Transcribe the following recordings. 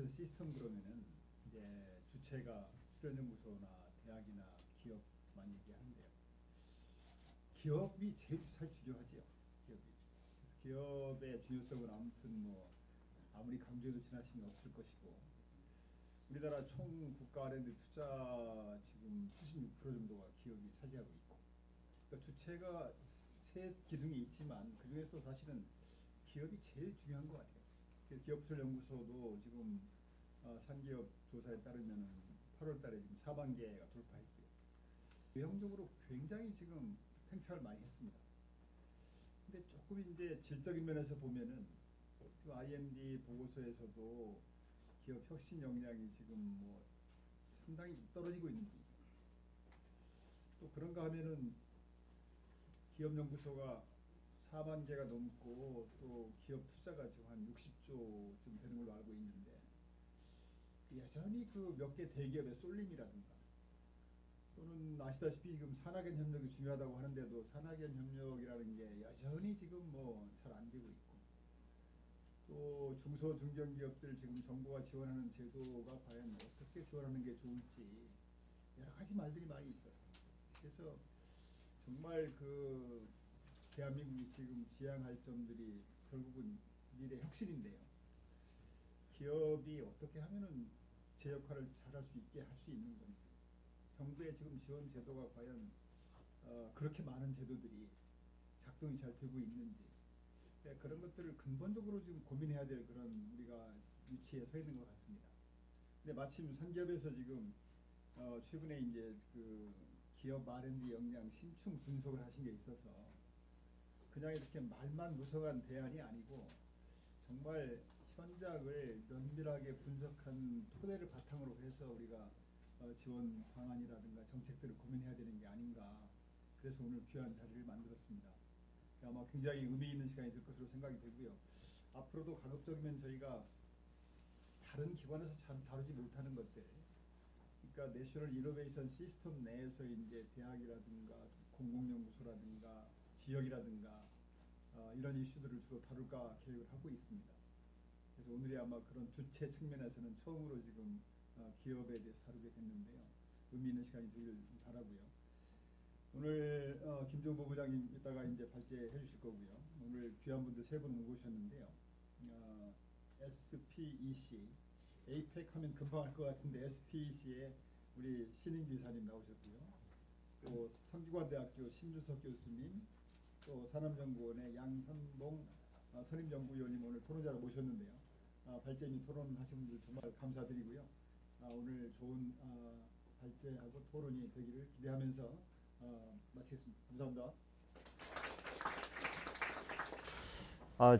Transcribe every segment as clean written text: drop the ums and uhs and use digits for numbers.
비즈니스 시스템 그러면은 이제 주체가 수련연구소나 대학이나 기업만 얘기하는데요. 기업이 제일 중요하지요. 기업이. 그래서 기업의 중요성은 아무튼 뭐 아무리 강조해도 지나침이 없을 것이고, 우리나라 총 국가 R&D 투자 지금 76% 정도가 기업이 차지하고 있고, 그러니까 주체가 세 기둥이 있지만 그 중에서 사실은 기업이 제일 중요한 것 같아요. 그래서 기업수련연구소도 지금 산기업 조사에 따르면 8월달에 지금 4만 개가 돌파했고요. 외형적으로 굉장히 지금 팽창을 많이 했습니다. 근데 조금 이제 질적인 면에서 보면은 지금 IMD 보고서에서도 기업 혁신 역량이 지금 뭐 상당히 떨어지고 있는 분위기죠. 또 그런가 하면은 기업연구소가 4만 개가 넘고 또 기업 투자가 지금 한 60조쯤 되는 걸로 알고 있는데, 여전히 그 몇 개 대기업의 쏠림이라든가 또는 아시다시피 지금 산학연 협력이 중요하다고 하는데도 산학연 협력이라는 게 여전히 지금 뭐 잘 안 되고 있고, 또 중소 중견기업들 지금 정부가 지원하는 제도가 과연 어떻게 지원하는 게 좋을지 여러 가지 말들이 많이 있어요. 그래서 정말 그 대한민국이 지금 지향할 점들이 결국은 미래 혁신인데요. 기업이 어떻게 하면은 제 역할을 잘할 수 있게 할 수 있는 건지, 정부의 지금 지원 제도가 과연 그렇게 많은 제도들이 작동이 잘 되고 있는지, 그런 것들을 근본적으로 지금 고민해야 될 그런 우리가 위치에 서 있는 것 같습니다. 근데 마침 산기업에서 지금 최근에 이제 그 기업 R&D 역량 신충 분석을 하신 게 있어서 그냥 이렇게 말만 무성한 대안이 아니고 정말 현장을 면밀하게 분석한 토대를 바탕으로 해서 우리가 지원 방안이라든가 정책들을 고민해야 되는 게 아닌가. 그래서 오늘 귀한 자리를 만들었습니다. 아마 굉장히 의미 있는 시간이 될 것으로 생각이 되고요. 앞으로도 가급적이면 저희가 다른 기관에서 잘 다루지 못하는 것들, 그러니까 내셔널 이노베이션 시스템 내에서 이제 대학이라든가 공공연구소라든가 지역이라든가 이런 이슈들을 주로 다룰까 계획을 하고 있습니다. 그래서 오늘이 아마 그런 주체 측면에서는 처음으로 지금 기업에 대해서 다루게 됐는데요. 의미 있는 시간이 되길 바라고요. 오늘 김종우 본부장님 이따가 이제 발제해 주실 거고요. 오늘 귀한 분들 세 분 모셨는데요. SPEC, APEC 하면 금방 알 것 같은데 SPEC의 우리 신인규 이사님 나오셨고요. 또 성균관대학교 신주석 교수님, 또 산업연구원의 양현봉 선임연구위원님 오늘 토론자로 모셨는데요. 발제 및 토론하신 분들 정말 감사드리고요. 오늘 좋은 발제하고 토론이 되기를 기대하면서 마치겠습니다. 감사합니다.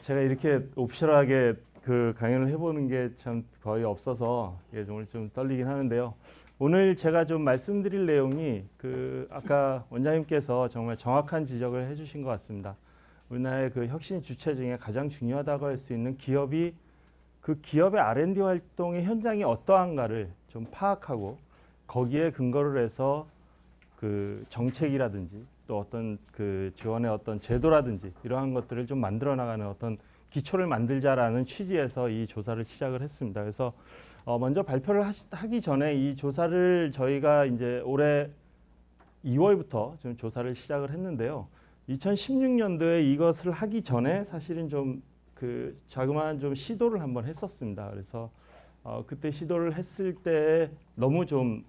제가 이렇게 옵셔널하게 그 강연을 해보는 게 참 거의 없어서 오늘 좀 떨리긴 하는데요. 오늘 제가 좀 말씀드릴 내용이 그 아까 원장님께서 정말 정확한 지적을 해주신 것 같습니다. 우리나라의 그 혁신 주체 중에 가장 중요하다고 할 수 있는 기업이 그 기업의 R&D 활동의 현장이 어떠한가를 좀 파악하고 거기에 근거를 해서 그 정책이라든지 또 어떤 그 지원의 어떤 제도라든지 이러한 것들을 좀 만들어 나가는 어떤 기초를 만들자라는 취지에서 이 조사를 시작을 했습니다. 그래서 먼저 발표를 하기 전에 이 조사를 저희가 이제 올해 2월부터 좀 조사를 시작을 했는데요. 2016년도에 이것을 하기 전에 사실은 좀 그 자그마한 좀 시도를 한번 했었습니다. 그래서 그때 시도를 했을 때 너무 좀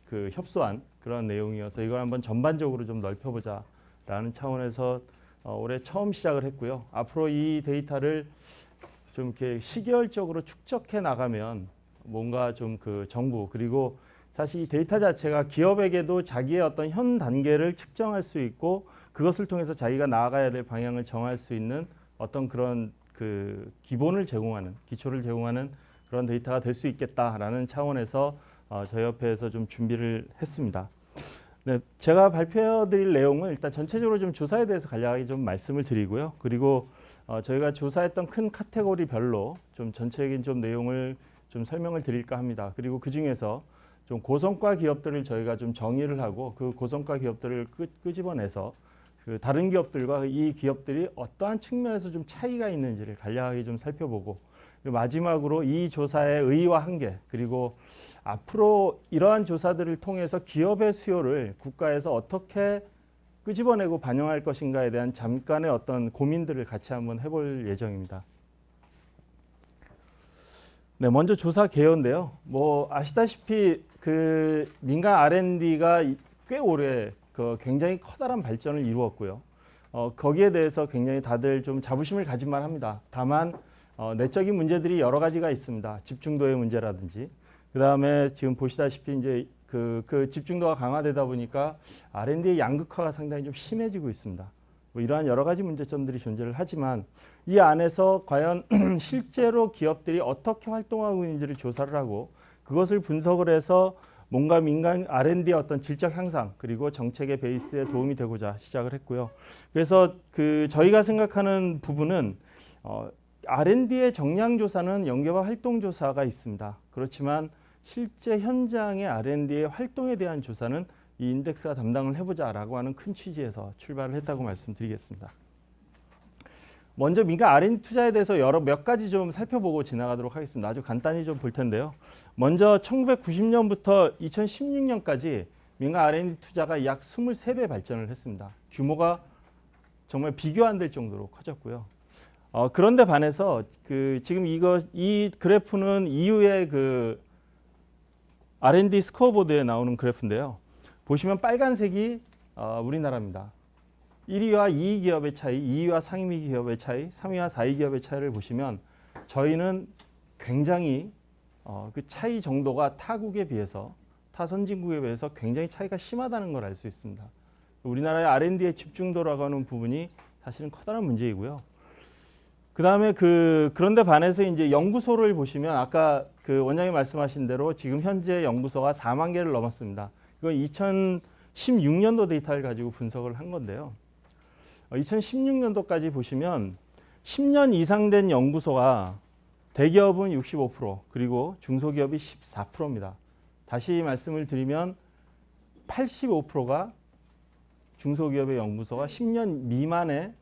그 협소한 그런 내용이어서 이걸 한번 전반적으로 좀 넓혀보자라는 차원에서 올해 처음 시작을 했고요. 앞으로 이 데이터를 좀 이렇게 시계열적으로 축적해 나가면 뭔가 좀 그 정부 그리고 사실 이 데이터 자체가 기업에게도 자기의 어떤 현 단계를 측정할 수 있고 그것을 통해서 자기가 나아가야 될 방향을 정할 수 있는 어떤 그런 그 기본을 제공하는 기초를 제공하는 그런 데이터가 될 수 있겠다라는 차원에서 저희 협회에서 좀 준비를 했습니다. 네, 제가 발표드릴 내용은 일단 전체적으로 좀 조사에 대해서 간략하게 좀 말씀을 드리고요. 그리고 저희가 조사했던 큰 카테고리별로 좀 전체적인 좀 내용을 좀 설명을 드릴까 합니다. 그리고 그 중에서 좀 고성과 기업들을 저희가 좀 정의를 하고 그 고성과 기업들을 끄집어내서 그 다른 기업들과 이 기업들이 어떠한 측면에서 좀 차이가 있는지를 간략하게 좀 살펴보고 그리고 마지막으로 이 조사의 의의와 한계, 그리고 앞으로 이러한 조사들을 통해서 기업의 수요를 국가에서 어떻게 끄집어내고 반영할 것인가에 대한 잠깐의 어떤 고민들을 같이 한번 해볼 예정입니다. 네, 먼저 조사 개요인데요. 뭐 아시다시피 그 민간 R&D가 꽤 오래 굉장히 커다란 발전을 이루었고요. 거기에 대해서 굉장히 다들 좀 자부심을 가질만 합니다. 다만 내적인 문제들이 여러 가지가 있습니다. 집중도의 문제라든지, 그 다음에 지금 보시다시피 이제 그 집중도가 강화되다 보니까 R&D의 양극화가 상당히 좀 심해지고 있습니다. 뭐 이러한 여러 가지 문제점들이 존재를 하지만 이 안에서 과연 실제로 기업들이 어떻게 활동하고 있는지를 조사를 하고 그것을 분석을 해서 뭔가 민간 R&D의 어떤 질적 향상 그리고 정책의 베이스에 도움이 되고자 시작을 했고요. 그래서 그 저희가 생각하는 부분은 R&D의 정량 조사는 연계와 활동 조사가 있습니다. 그렇지만 실제 현장의 R&D의 활동에 대한 조사는 이 인덱스가 담당을 해보자라고 하는 큰 취지에서 출발을 했다고 말씀드리겠습니다. 먼저 민간 R&D 투자에 대해서 몇 가지 좀 살펴보고 지나가도록 하겠습니다. 아주 간단히 좀 볼 텐데요. 먼저 1990년부터 2016년까지 민간 R&D 투자가 약 23배 발전을 했습니다. 규모가 정말 비교 안 될 정도로 커졌고요. 그런데 반해서 지금 이 그래프는 EU의 R&D 스코어보드에 나오는 그래프인데요. 보시면 빨간색이 우리나라입니다. 1위와 2위 기업의 차이, 2위와 상위 기업의 차이, 3위와 4위 기업의 차이를 보시면 저희는 굉장히 그 차이 정도가 타국에 비해서 타 선진국에 비해서 굉장히 차이가 심하다는 걸 알 수 있습니다. 우리나라의 R&D의 집중도라고 하는 부분이 사실은 커다란 문제이고요. 그 다음에 그런데 반해서 이제 연구소를 보시면 아까 그 원장님 말씀하신 대로 지금 현재 연구소가 4만 개를 넘었습니다. 이건 2016년도 데이터를 가지고 분석을 한 건데요. 2016년도까지 보시면 10년 이상 된 연구소가 대기업은 65% 그리고 중소기업이 14%입니다. 다시 말씀을 드리면 85%가 중소기업의 연구소가 10년 미만의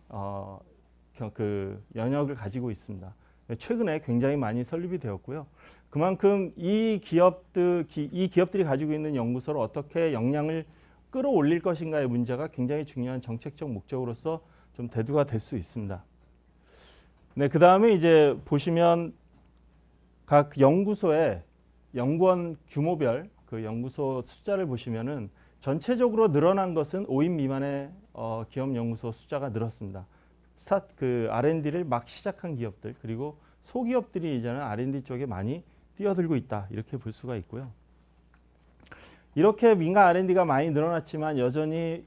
연역을 가지고 있습니다. 최근에 굉장히 많이 설립이 되었고요. 그만큼 이 기업들이 가지고 있는 연구소를 어떻게 역량을 끌어올릴 것인가의 문제가 굉장히 중요한 정책적 목적으로서 좀 대두가 될 수 있습니다. 네, 그 다음에 이제 보시면 각 연구소의 연구원 규모별 그 연구소 숫자를 보시면은 전체적으로 늘어난 것은 5인 미만의 기업 연구소 숫자가 늘었습니다. R&D를 막 시작한 기업들 그리고 소기업들이 이제는 R&D 쪽에 많이 뛰어들고 있다 이렇게 볼 수가 있고요. 이렇게 민간 R&D가 많이 늘어났지만 여전히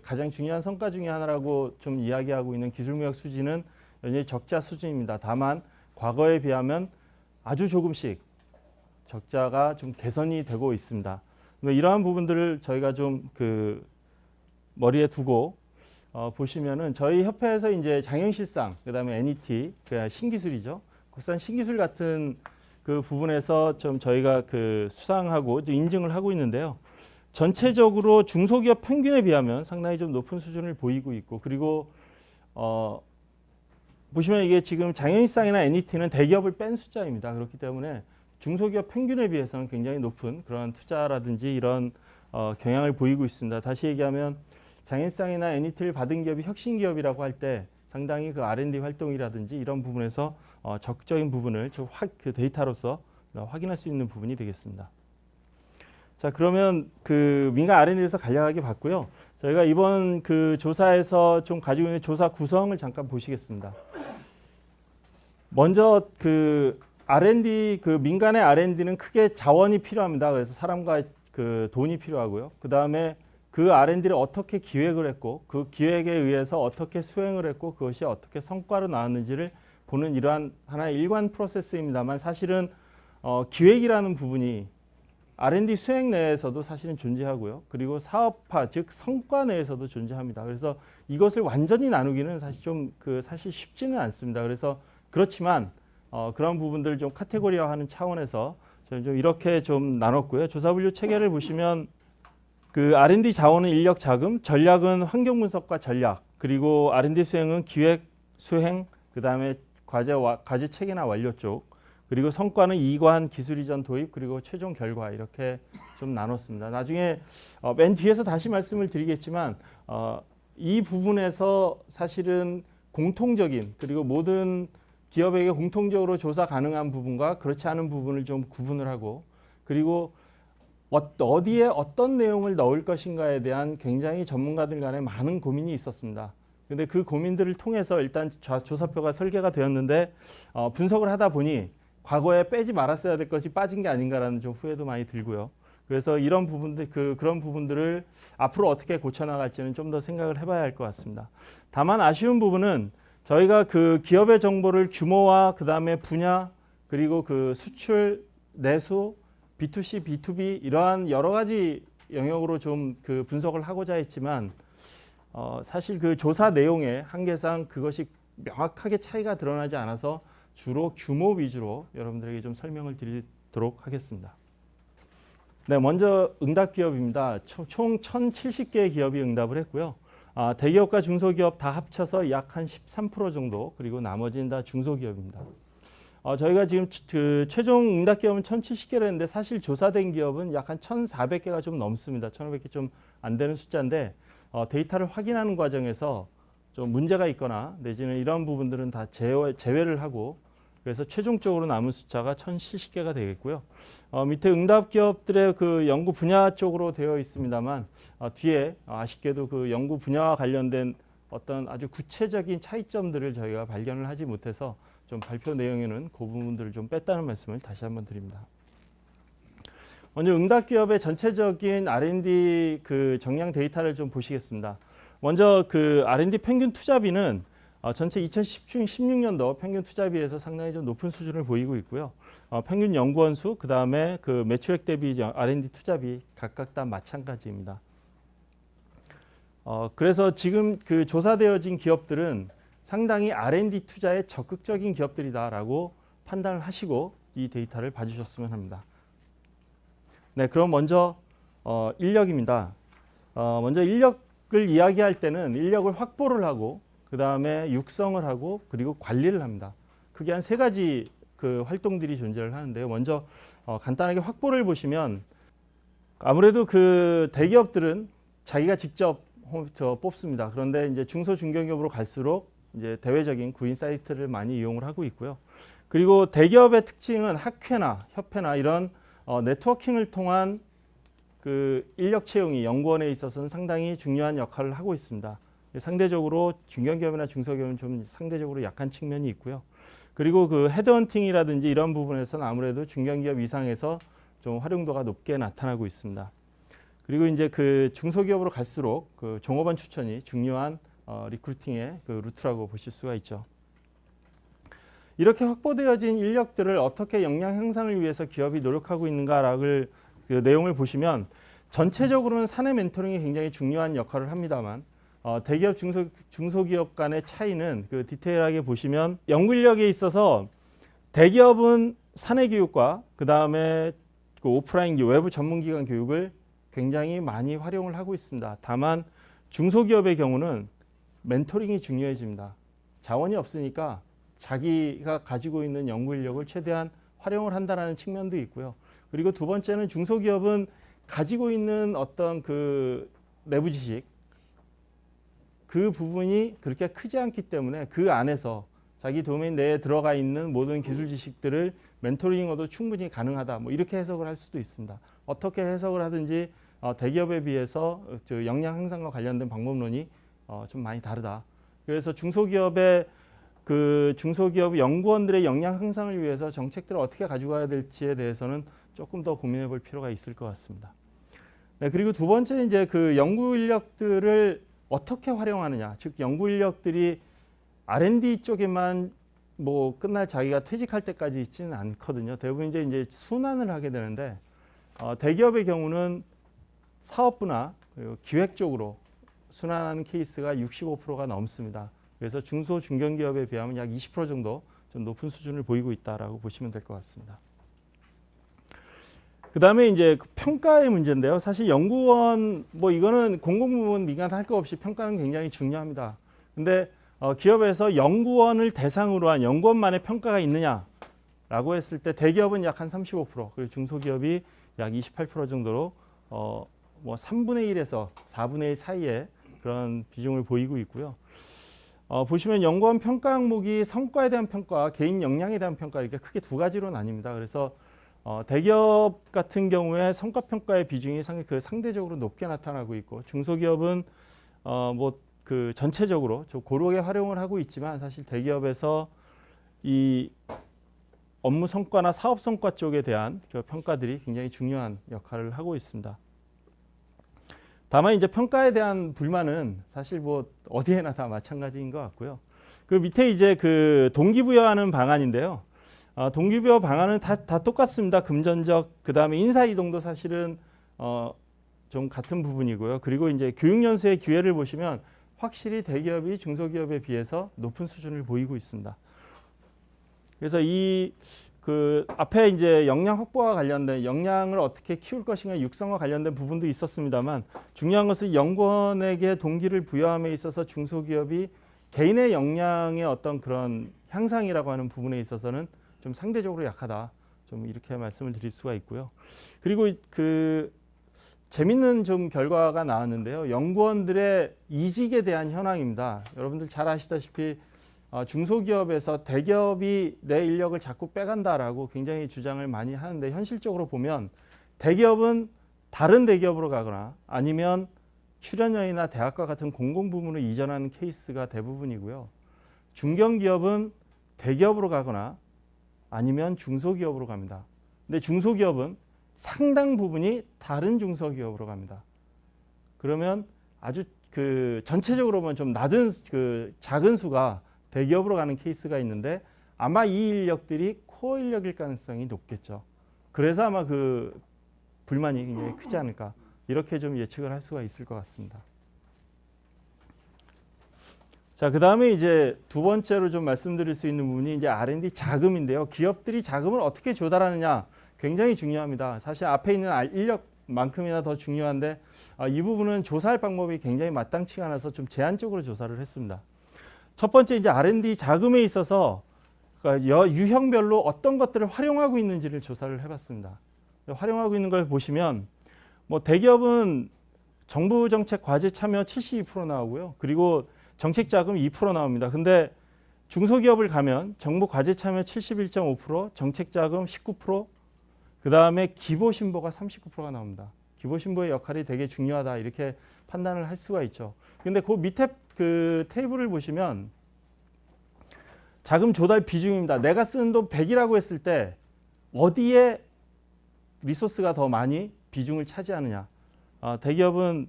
가장 중요한 성과 중에 하나라고 좀 이야기하고 있는 기술무역 수지는 여전히 적자 수준입니다. 다만 과거에 비하면 아주 조금씩 적자가 좀 개선이 되고 있습니다. 이러한 부분들을 저희가 좀 머리에 두고 보시면은 저희 협회에서 이제 장애인실상, 그다음에 NET, 신기술이죠. 국산 신기술 같은 그 부분에서 좀 저희가 수상하고 인증을 하고 있는데요. 전체적으로 중소기업 평균에 비하면 상당히 좀 높은 수준을 보이고 있고, 그리고 보시면 이게 지금 장애인실상이나 NET는 대기업을 뺀 숫자입니다. 그렇기 때문에 중소기업 평균에 비해서는 굉장히 높은 그런 투자라든지 이런 경향을 보이고 있습니다. 다시 얘기하면 장애인실상이나 NET를 받은 기업이 혁신기업이라고 할 때 상당히 R&D 활동이라든지 이런 부분에서 적극적인 부분을 그 데이터로서 확인할 수 있는 부분이 되겠습니다. 자, 그러면 민간 R&D에서 간략하게 봤고요. 저희가 이번 조사에서 좀 가지고 있는 조사 구성을 잠깐 보시겠습니다. 먼저 R&D 민간의 R&D는 크게 자원이 필요합니다. 그래서 사람과 돈이 필요하고요. 그 다음에 그 R&D를 어떻게 기획을 했고 그 기획에 의해서 어떻게 수행을 했고 그것이 어떻게 성과로 나왔는지를 보는 이러한 하나의 일관 프로세스입니다만 사실은 기획이라는 부분이 R&D 수행 내에서도 사실은 존재하고요. 그리고 사업화 즉 성과 내에서도 존재합니다. 그래서 이것을 완전히 나누기는 사실 사실 쉽지는 않습니다. 그래서 그렇지만 그런 부분들을 좀 카테고리화하는 차원에서 저는 좀 이렇게 좀 나눴고요. 조사 분류 체계를 보시면 R&D 자원은 인력 자금, 전략은 환경 분석과 전략, 그리고 R&D 수행은 기획, 수행, 그 다음에 과제 체계나 완료 쪽, 그리고 성과는 이관 기술 이전 도입, 그리고 최종 결과 이렇게 좀 나눴습니다. 나중에 맨 뒤에서 다시 말씀을 드리겠지만 이 부분에서 사실은 공통적인, 그리고 모든 기업에게 공통적으로 조사 가능한 부분과 그렇지 않은 부분을 좀 구분을 하고, 그리고 어디에 어떤 내용을 넣을 것인가에 대한 굉장히 전문가들 간에 많은 고민이 있었습니다. 근데 그 고민들을 통해서 일단 조사표가 설계가 되었는데 분석을 하다 보니 과거에 빼지 말았어야 될 것이 빠진 게 아닌가라는 좀 후회도 많이 들고요. 그래서 이런 부분들, 그런 부분들을 앞으로 어떻게 고쳐나갈지는 좀 더 생각을 해봐야 할 것 같습니다. 다만 아쉬운 부분은 저희가 그 기업의 정보를 규모와 그 다음에 분야, 그리고 그 수출, 내수, B2C, B2B 이러한 여러 가지 영역으로 좀 그 분석을 하고자 했지만 사실 그 조사 내용의 한계상 그것이 명확하게 차이가 드러나지 않아서 주로 규모 위주로 여러분들에게 좀 설명을 드리도록 하겠습니다. 네, 먼저 응답 기업입니다. 총 1,070개의 기업이 응답을 했고요. 대기업과 중소기업 다 합쳐서 약 한 13% 정도, 그리고 나머지는 다 중소기업입니다. 저희가 지금 그 최종 응답 기업은 1,070개를 했는데 사실 조사된 기업은 약 한 1,400개가 좀 넘습니다. 1,500개 좀 안 되는 숫자인데 데이터를 확인하는 과정에서 좀 문제가 있거나 내지는 이런 부분들은 다 제외를 하고, 그래서 최종적으로 남은 숫자가 1,070개가 되겠고요. 밑에 응답 기업들의 그 연구 분야 쪽으로 되어 있습니다만 뒤에 아쉽게도 그 연구 분야와 관련된 어떤 아주 구체적인 차이점들을 저희가 발견을 하지 못해서 좀 발표 내용에는 그 부분들을 좀 뺐다는 말씀을 다시 한번 드립니다. 먼저 응답 기업의 전체적인 R&D 그 정량 데이터를 좀 보시겠습니다. 먼저 그 R&D 평균 투자비는 전체 2016년도 평균 투자비에서 상당히 좀 높은 수준을 보이고 있고요. 평균 연구원 수, 그 다음에 그 매출액 대비 R&D 투자비 각각 다 마찬가지입니다. 그래서 지금 그 조사되어진 기업들은 상당히 R&D 투자에 적극적인 기업들이다라고 판단을 하시고 이 데이터를 봐주셨으면 합니다. 네, 그럼 먼저 인력입니다. 먼저 인력을 이야기할 때는 인력을 확보를 하고 그 다음에 육성을 하고 그리고 관리를 합니다. 크게 한 세 가지 그 활동들이 존재를 하는데요. 먼저 간단하게 확보를 보시면 아무래도 그 대기업들은 자기가 직접 뽑습니다. 그런데 이제 중소 중견기업으로 갈수록 이제 대외적인 구인 사이트를 많이 이용을 하고 있고요. 그리고 대기업의 특징은 학회나 협회나 이런 네트워킹을 통한 그 인력 채용이 연구원에 있어서는 상당히 중요한 역할을 하고 있습니다. 상대적으로 중견기업이나 중소기업은 좀 상대적으로 약한 측면이 있고요. 그리고 그 헤드헌팅이라든지 이런 부분에서는 아무래도 중견기업 이상에서 좀 활용도가 높게 나타나고 있습니다. 그리고 이제 그 중소기업으로 갈수록 그 종업원 추천이 중요한 리크루팅의 그 루트라고 보실 수가 있죠. 이렇게 확보되어진 인력들을 어떻게 역량 향상을 위해서 기업이 노력하고 있는가를 그 내용을 보시면 전체적으로는 사내 멘토링이 굉장히 중요한 역할을 합니다만 대기업 중소기업 간의 차이는 그 디테일하게 보시면 연구 인력에 있어서 대기업은 사내 교육과 그 다음에 그 오프라인 외부 전문기관 교육을 굉장히 많이 활용을 하고 있습니다. 다만 중소기업의 경우는 멘토링이 중요해집니다. 자원이 없으니까 자기가 가지고 있는 연구 인력을 최대한 활용을 한다는 측면도 있고요. 그리고 두 번째는 중소기업은 가지고 있는 어떤 그 내부 지식 그 부분이 그렇게 크지 않기 때문에 그 안에서 자기 도메인 내에 들어가 있는 모든 기술 지식들을 멘토링으로도 충분히 가능하다. 뭐 이렇게 해석을 할 수도 있습니다. 어떻게 해석을 하든지 대기업에 비해서 역량 향상과 관련된 방법론이 좀 많이 다르다. 그래서 중소기업 연구원들의 역량 향상을 위해서 정책들을 어떻게 가져가야 될지에 대해서는 조금 더 고민해 볼 필요가 있을 것 같습니다. 네, 그리고 두 번째 이제 그 연구 인력들을 어떻게 활용하느냐, 즉 연구 인력들이 R&D 쪽에만 뭐 끝날 자기가 퇴직할 때까지 있지는 않거든요. 대부분 이제 순환을 하게 되는데 대기업의 경우는 사업부나 그리고 기획 쪽으로 순환하는 케이스가 65%가 넘습니다. 그래서 중소 중견기업에 비하면 약 20% 정도 좀 높은 수준을 보이고 있다라고 보시면 될 것 같습니다. 그 다음에 이제 평가의 문제인데요. 사실 연구원 뭐 이거는 공공부문 민간 할 거 없이 평가는 굉장히 중요합니다. 근데 기업에서 연구원을 대상으로 한 연구원만의 평가가 있느냐라고 했을 때 대기업은 약 한 35%, 그리고 중소기업이 약 28% 정도로 뭐 3분의 1에서 4분의 1 사이에 그런 비중을 보이고 있고요. 보시면 연구원 평가 항목이 성과에 대한 평가, 개인 역량에 대한 평가 이렇게 크게 두 가지로 나뉩니다. 그래서 대기업 같은 경우에 성과 평가의 비중이 상대적으로 높게 나타나고 있고, 중소기업은 뭐 그 전체적으로 좀 고르게 활용을 하고 있지만, 사실 대기업에서 이 업무 성과나 사업 성과 쪽에 대한 그 평가들이 굉장히 중요한 역할을 하고 있습니다. 다만 이제 평가에 대한 불만은 사실 뭐 어디에나 다 마찬가지인 것 같고요. 그 밑에 이제 그 동기부여하는 방안인데요. 동기부여 방안은 다 똑같습니다. 금전적, 그 다음에 인사 이동도 사실은 좀 같은 부분이고요. 그리고 이제 교육 연수의 기회를 보시면 확실히 대기업이 중소기업에 비해서 높은 수준을 보이고 있습니다. 그래서 이 그 앞에 이제 역량 확보와 관련된, 역량을 어떻게 키울 것인가 육성과 관련된 부분도 있었습니다만, 중요한 것은 연구원에게 동기를 부여함에 있어서 중소기업이 개인의 역량의 어떤 그런 향상이라고 하는 부분에 있어서는 좀 상대적으로 약하다, 좀 이렇게 말씀을 드릴 수가 있고요. 그리고 그 재밌는 좀 결과가 나왔는데요. 연구원들의 이직에 대한 현황입니다. 여러분들 잘 아시다시피 중소기업에서 대기업이 내 인력을 자꾸 빼간다라고 굉장히 주장을 많이 하는데, 현실적으로 보면 대기업은 다른 대기업으로 가거나 아니면 출연료이나 대학과 같은 공공부문으로 이전하는 케이스가 대부분이고요. 중견기업은 대기업으로 가거나 아니면 중소기업으로 갑니다. 근데 중소기업은 상당 부분이 다른 중소기업으로 갑니다. 그러면 아주 그 전체적으로 보면 좀 낮은 그 작은 수가 대기업으로 가는 케이스가 있는데, 아마 이 인력들이 코어 인력일 가능성이 높겠죠. 그래서 아마 그 불만이 굉장히 크지 않을까, 이렇게 좀 예측을 할 수가 있을 것 같습니다. 자, 그 다음에 이제 두 번째로 좀 말씀드릴 수 있는 부분이 이제 R&D 자금인데요. 기업들이 자금을 어떻게 조달하느냐 굉장히 중요합니다. 사실 앞에 있는 인력만큼이나 더 중요한데, 이 부분은 조사할 방법이 굉장히 마땅치가 않아서 좀 제한적으로 조사를 했습니다. 첫 번째, 이제 R&D 자금에 있어서 그러니까 유형별로 어떤 것들을 활용하고 있는지를 조사를 해봤습니다. 활용하고 있는 걸 보시면, 뭐 대기업은 정부 정책 과제 참여 72% 나오고요. 그리고 정책 자금 2% 나옵니다. 근데 중소기업을 가면 정부 과제 참여 71.5%, 정책 자금 19%, 그 다음에 기보 신보가 39%가 나옵니다. 기보 신보의 역할이 되게 중요하다, 이렇게 판단을 할 수가 있죠. 근데 그 밑에 그 테이블을 보시면 자금 조달 비중입니다. 내가 쓰는 돈 100이라고 했을 때 어디에 리소스가 더 많이 비중을 차지하느냐. 대기업은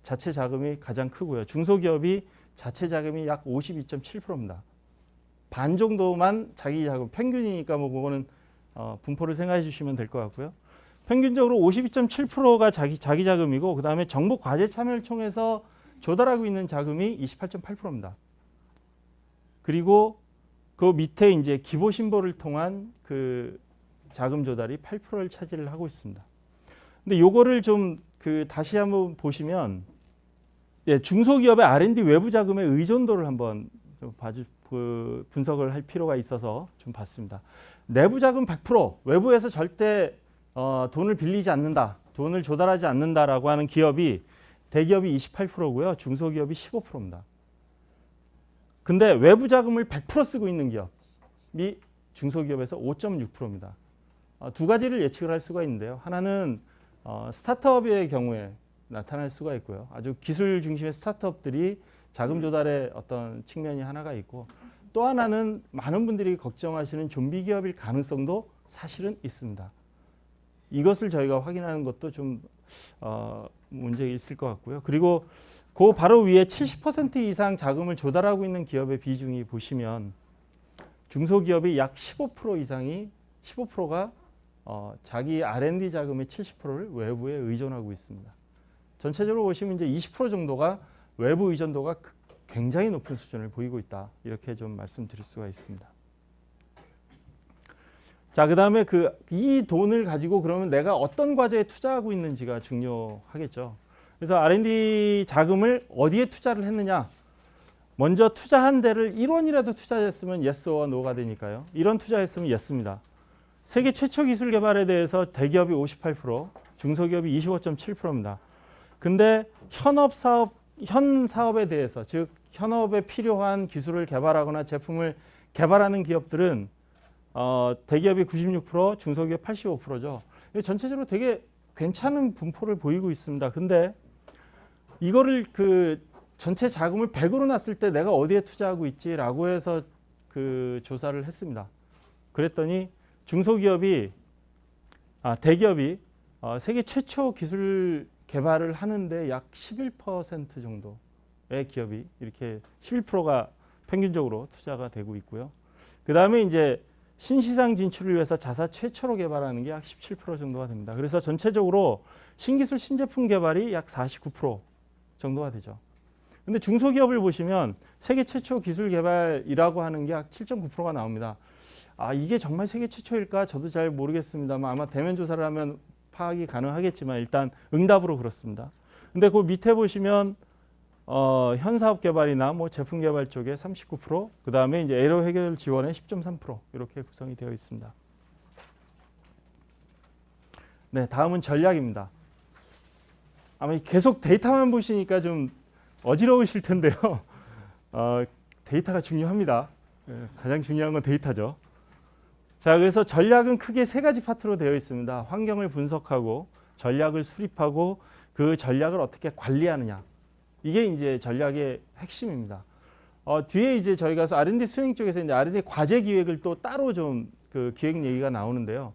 자체 자금이 가장 크고요. 중소기업이 자체 자금이 약 52.7%입니다. 반 정도만 자기 자금, 평균이니까 뭐 그거는 분포를 생각해 주시면 될 것 같고요. 평균적으로 52.7%가 자기 자금이고, 그 다음에 정부 과제 참여를 통해서 조달하고 있는 자금이 28.8%입니다. 그리고 그 밑에 이제 기보 신보를 통한 그 자금 조달이 8%를 차지를 하고 있습니다. 근데 요거를 좀 그 다시 한번 보시면, 예, 중소기업의 R&D 외부 자금의 의존도를 한번 좀 분석을 할 필요가 있어서 좀 봤습니다. 내부 자금 100%, 외부에서 절대 돈을 빌리지 않는다, 돈을 조달하지 않는다라고 하는 기업이 대기업이 28%고요. 중소기업이 15%입니다. 근데 외부 자금을 100% 쓰고 있는 기업이 중소기업에서 5.6%입니다. 두 가지를 예측을 할 수가 있는데요. 하나는 스타트업의 경우에 나타날 수가 있고요. 아주 기술 중심의 스타트업들이 자금 조달의 어떤 측면이 하나가 있고, 또 하나는 많은 분들이 걱정하시는 좀비 기업일 가능성도 사실은 있습니다. 이것을 저희가 확인하는 것도 좀 문제가 있을 것 같고요. 그리고 그 바로 위에 70% 이상 자금을 조달하고 있는 기업의 비중이 보시면, 중소기업이 약 15% 이상이 15%가 자기 R&D 자금의 70%를 외부에 의존하고 있습니다. 전체적으로 보시면 이제 20% 정도가 외부 의존도가 굉장히 높은 수준을 보이고 있다, 이렇게 좀 말씀드릴 수가 있습니다. 자, 그 다음에 이 돈을 가지고 그러면 내가 어떤 과제에 투자하고 있는지가 중요하겠죠. 그래서 R&D 자금을 어디에 투자를 했느냐, 먼저 투자한 데를 1원이라도 투자했으면 예스와 노가 되니까요. 이런 투자했으면 예스입니다. 세계 최초 기술 개발에 대해서 대기업이 58%, 중소기업이 25.7%입니다. 근데 현 사업에 대해서, 즉 현업에 필요한 기술을 개발하거나 제품을 개발하는 기업들은 대기업이 96%, 중소기업 85%죠. 전체적으로 되게 괜찮은 분포를 보이고 있습니다. 근데 이거를 그 전체 자금을 100으로 놨을 때 내가 어디에 투자하고 있지라고 해서 그 조사를 했습니다. 그랬더니 대기업이 세계 최초 기술 개발을 하는데 약 11% 정도의 기업이 이렇게 11%가 평균적으로 투자가 되고 있고요. 그 다음에 이제 신시장 진출을 위해서 자사 최초로 개발하는 게 약 17% 정도가 됩니다. 그래서 전체적으로 신기술 신제품 개발이 약 49% 정도가 되죠. 근데 중소기업을 보시면 세계 최초 기술 개발이라고 하는 게 약 7.9%가 나옵니다. 이게 정말 세계 최초일까? 저도 잘 모르겠습니다만 아마 대면 조사를 하면 파악이 가능하겠지만 일단 응답으로 그렇습니다. 근데 그 밑에 보시면 현사업 개발이나 뭐 제품 개발 쪽에 39%, 그 다음에 이제 에러 해결 지원에 10.3% 이렇게 구성이 되어 있습니다. 네, 다음은 전략입니다. 아마 계속 데이터만 보시니까 좀 어지러우실 텐데요. 데이터가 중요합니다. 가장 중요한 건 데이터죠. 자, 그래서 전략은 크게 세 가지 파트로 되어 있습니다. 환경을 분석하고 전략을 수립하고 그 전략을 어떻게 관리하느냐. 이게 이제 전략의 핵심입니다. 뒤에 이제 저희가 R&D 수행 쪽에서 이제 R&D 과제 기획을 또 따로 좀 그 기획 얘기가 나오는데요.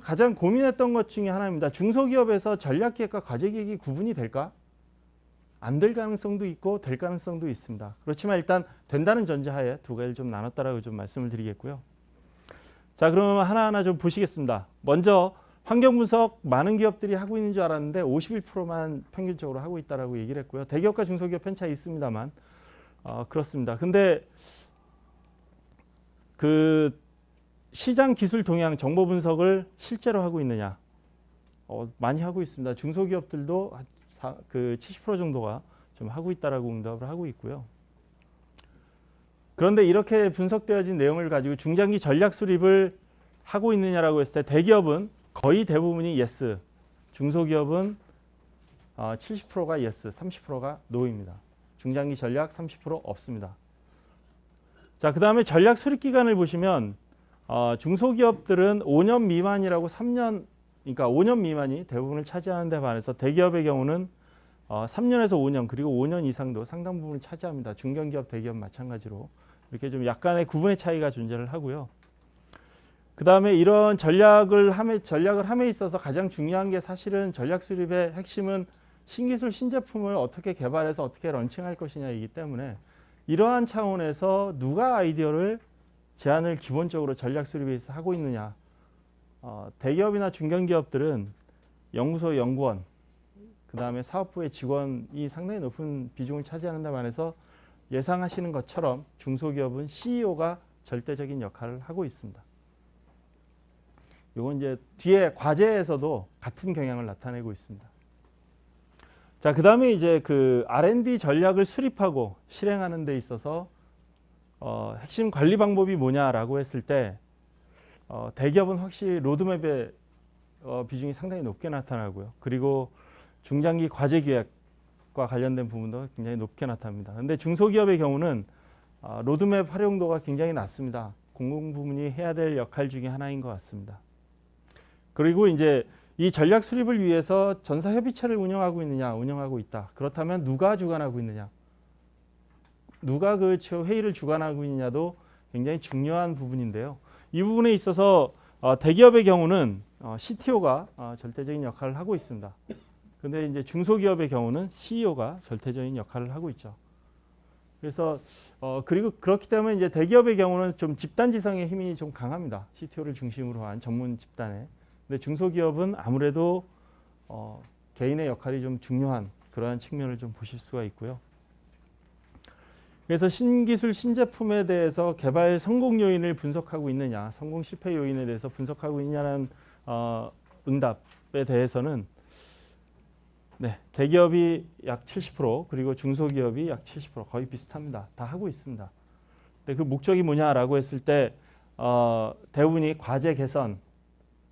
가장 고민했던 것 중에 하나입니다. 중소기업에서 전략 기획과 과제 기획이 구분이 될까? 안 될 가능성도 있고 될 가능성도 있습니다. 그렇지만 일단 된다는 전제하에 두 가지를 좀 나눴다라고 좀 말씀을 드리겠고요. 자, 그러면 하나하나 좀 보시겠습니다. 먼저 환경 분석 많은 기업들이 하고 있는 줄 알았는데 51%만 평균적으로 하고 있다라고 얘기를 했고요. 대기업과 중소기업 편차가 있습니다만 그렇습니다. 근데 그 시장 기술 동향 정보 분석을 실제로 하고 있느냐? 많이 하고 있습니다. 중소기업들도 그 70% 정도가 좀 하고 있다라고 응답을 하고 있고요. 그런데 이렇게 분석되어진 내용을 가지고 중장기 전략 수립을 하고 있느냐라고 했을 때 대기업은 거의 대부분이 yes, 중소기업은 70%가 yes, 30%가 no입니다. 중장기 전략 30% 없습니다. 자, 그 다음에 전략 수립 기간을 보시면 중소기업들은 5년 미만이라고 3년, 그러니까 5년 미만이 대부분을 차지하는 데 반해서 대기업의 경우는 3년에서 5년 그리고 5년 이상도 상당 부분을 차지합니다. 중견기업, 대기업 마찬가지로 이렇게 좀 약간의 구분의 차이가 존재를 하고요. 그 다음에 이런 전략을 함에 있어서 가장 중요한 게 사실은 전략 수립의 핵심은 신기술 신제품을 어떻게 개발해서 어떻게 런칭할 것이냐이기 때문에 이러한 차원에서 누가 아이디어를 제안을 기본적으로 전략 수립에서 하고 있느냐. 대기업이나 중견기업들은 연구소 연구원, 그 다음에 사업부의 직원이 상당히 높은 비중을 차지하는 데 반해서 예상하시는 것처럼 중소기업은 CEO가 절대적인 역할을 하고 있습니다. 이건 이제 뒤에 과제에서도 같은 경향을 나타내고 있습니다. 자, 그 다음에 이제 그 R&D 전략을 수립하고 실행하는 데 있어서 핵심 관리 방법이 뭐냐라고 했을 때 대기업은 확실히 로드맵의 비중이 상당히 높게 나타나고요. 그리고 중장기 과제 기획과 관련된 부분도 굉장히 높게 나타납니다. 그런데 중소기업의 경우는 로드맵 활용도가 굉장히 낮습니다. 공공 부문이 해야 될 역할 중에 하나인 것 같습니다. 그리고 이제 이 전략 수립을 위해서 전사 협의체를 운영하고 있느냐, 운영하고 있다. 그렇다면 누가 주관하고 있느냐, 누가 그 회의를 주관하고 있느냐도 굉장히 중요한 부분인데요. 이 부분에 있어서 대기업의 경우는 CTO가 절대적인 역할을 하고 있습니다. 근데 이제 중소기업의 경우는 CEO가 절대적인 역할을 하고 있죠. 그래서 그리고 그렇기 때문에 이제 대기업의 경우는 좀 집단 지성의 힘이 좀 강합니다. CTO를 중심으로 한 전문 집단에. 근데 중소기업은 아무래도 개인의 역할이 좀 중요한 그러한 측면을 좀 보실 수가 있고요. 그래서 신기술 신제품에 대해서 개발 성공 요인을 분석하고 있느냐, 성공 실패 요인에 대해서 분석하고 있느냐는 응답에 대해서는 네, 대기업이 약 70% 그리고 중소기업이 약 70% 거의 비슷합니다. 다 하고 있습니다. 근데 그 목적이 뭐냐라고 했을 때 대부분이 과제 개선,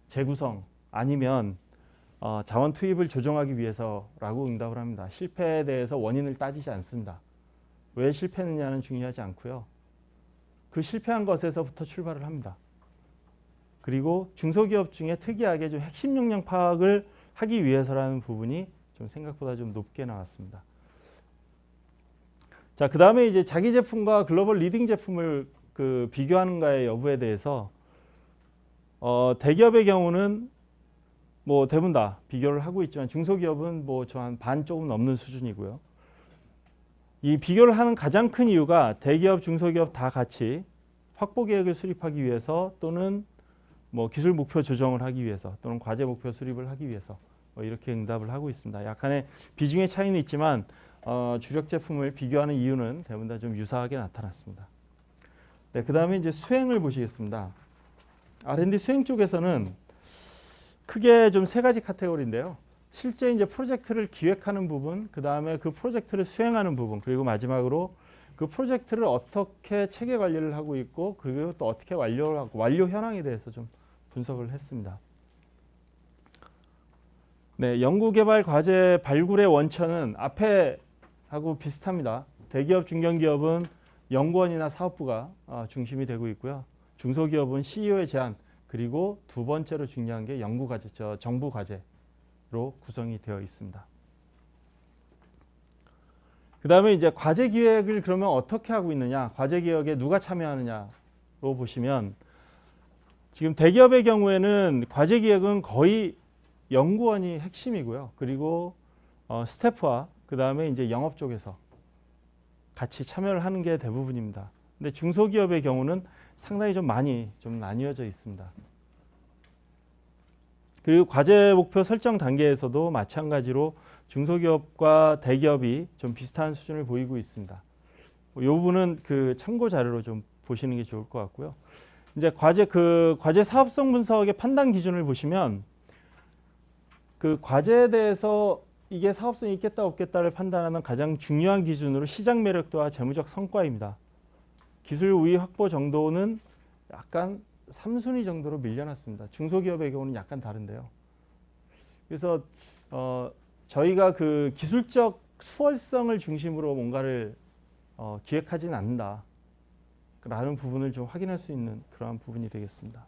재구성 아니면 자원 투입을 조정하기 위해서라고 응답을 합니다. 실패에 대해서 원인을 따지지 않습니다. 왜 실패했느냐는 중요하지 않고요. 그 실패한 것에서부터 출발을 합니다. 그리고 중소기업 중에 특이하게 좀 핵심 역량 파악을 하기 위해서라는 부분이 좀 생각보다 좀 높게 나왔습니다. 자, 그 다음에 이제 자기 제품과 글로벌 리딩 제품을 그 비교하는가의 여부에 대해서 대기업의 경우는 뭐 대부분 다 비교를 하고 있지만 중소기업은 뭐 저 한 반 조금 넘는 수준이고요. 이 비교를 하는 가장 큰 이유가 대기업, 중소기업 다 같이 확보 계획을 수립하기 위해서 또는 뭐 기술 목표 조정을 하기 위해서 또는 과제 목표 수립을 하기 위해서 이렇게 응답을 하고 있습니다. 약간의 비중의 차이는 있지만 주력 제품을 비교하는 이유는 대부분 다 좀 유사하게 나타났습니다. 네, 그 다음에 이제 수행을 보시겠습니다. R&D 수행 쪽에서는 크게 좀 세 가지 카테고리인데요. 실제 이제 프로젝트를 기획하는 부분, 그 다음에 그 프로젝트를 수행하는 부분, 그리고 마지막으로 그 프로젝트를 어떻게 체계 관리를 하고 있고, 그리고 또 어떻게 완료하고 완료 현황에 대해서 좀 분석을 했습니다. 네, 연구개발 과제 발굴의 원천은 앞에 하고 비슷합니다. 대기업, 중견기업은 연구원이나 사업부가 중심이 되고 있고요. 중소기업은 CEO의 제안, 그리고 두 번째로 중요한 게 연구 과제, 정부 과제로 구성이 되어 있습니다. 그 다음에 이제 과제 기획을 그러면 어떻게 하고 있느냐, 과제 기획에 누가 참여하느냐로 보시면 지금 대기업의 경우에는 과제 기획은 거의 연구원이 핵심이고요. 그리고 스태프와 그 다음에 이제 영업 쪽에서 같이 참여를 하는 게 대부분입니다. 근데 중소기업의 경우는 상당히 좀 많이 좀 나뉘어져 있습니다. 그리고 과제 목표 설정 단계에서도 마찬가지로 중소기업과 대기업이 좀 비슷한 수준을 보이고 있습니다. 이 부분은 그 참고 자료로 좀 보시는 게 좋을 것 같고요. 이제 과제 사업성 분석의 판단 기준을 보시면 그 과제에 대해서 이게 사업성이 있겠다 없겠다를 판단하는 가장 중요한 기준으로 시장 매력도와 재무적 성과입니다. 기술 우위 확보 정도는 약간 3순위 정도로 밀려났습니다. 중소기업의 경우는 약간 다른데요. 그래서 저희가 그 기술적 수월성을 중심으로 뭔가를 기획하지는 않는다 라는 부분을 좀 확인할 수 있는 그러한 부분이 되겠습니다.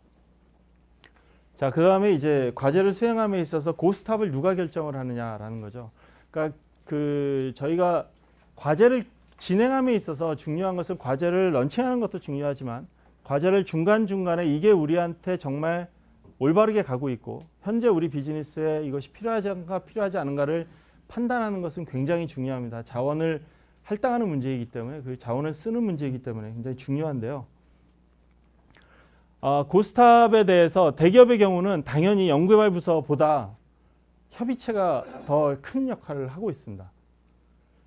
자, 그 다음에 이제 과제를 수행함에 있어서 고스톱을 누가 결정을 하느냐라는 거죠. 그러니까 저희가 과제를 진행함에 있어서 중요한 것은 과제를 런칭하는 것도 중요하지만 과제를 중간중간에 이게 우리한테 정말 올바르게 가고 있고 현재 우리 비즈니스에 이것이 필요하지 않은가를 판단하는 것은 굉장히 중요합니다. 자원을 할당하는 문제이기 때문에 그 자원을 쓰는 문제이기 때문에 굉장히 중요한데요. 고스톱에 대해서 대기업의 경우는 당연히 연구개발 부서보다 협의체가 더 큰 역할을 하고 있습니다.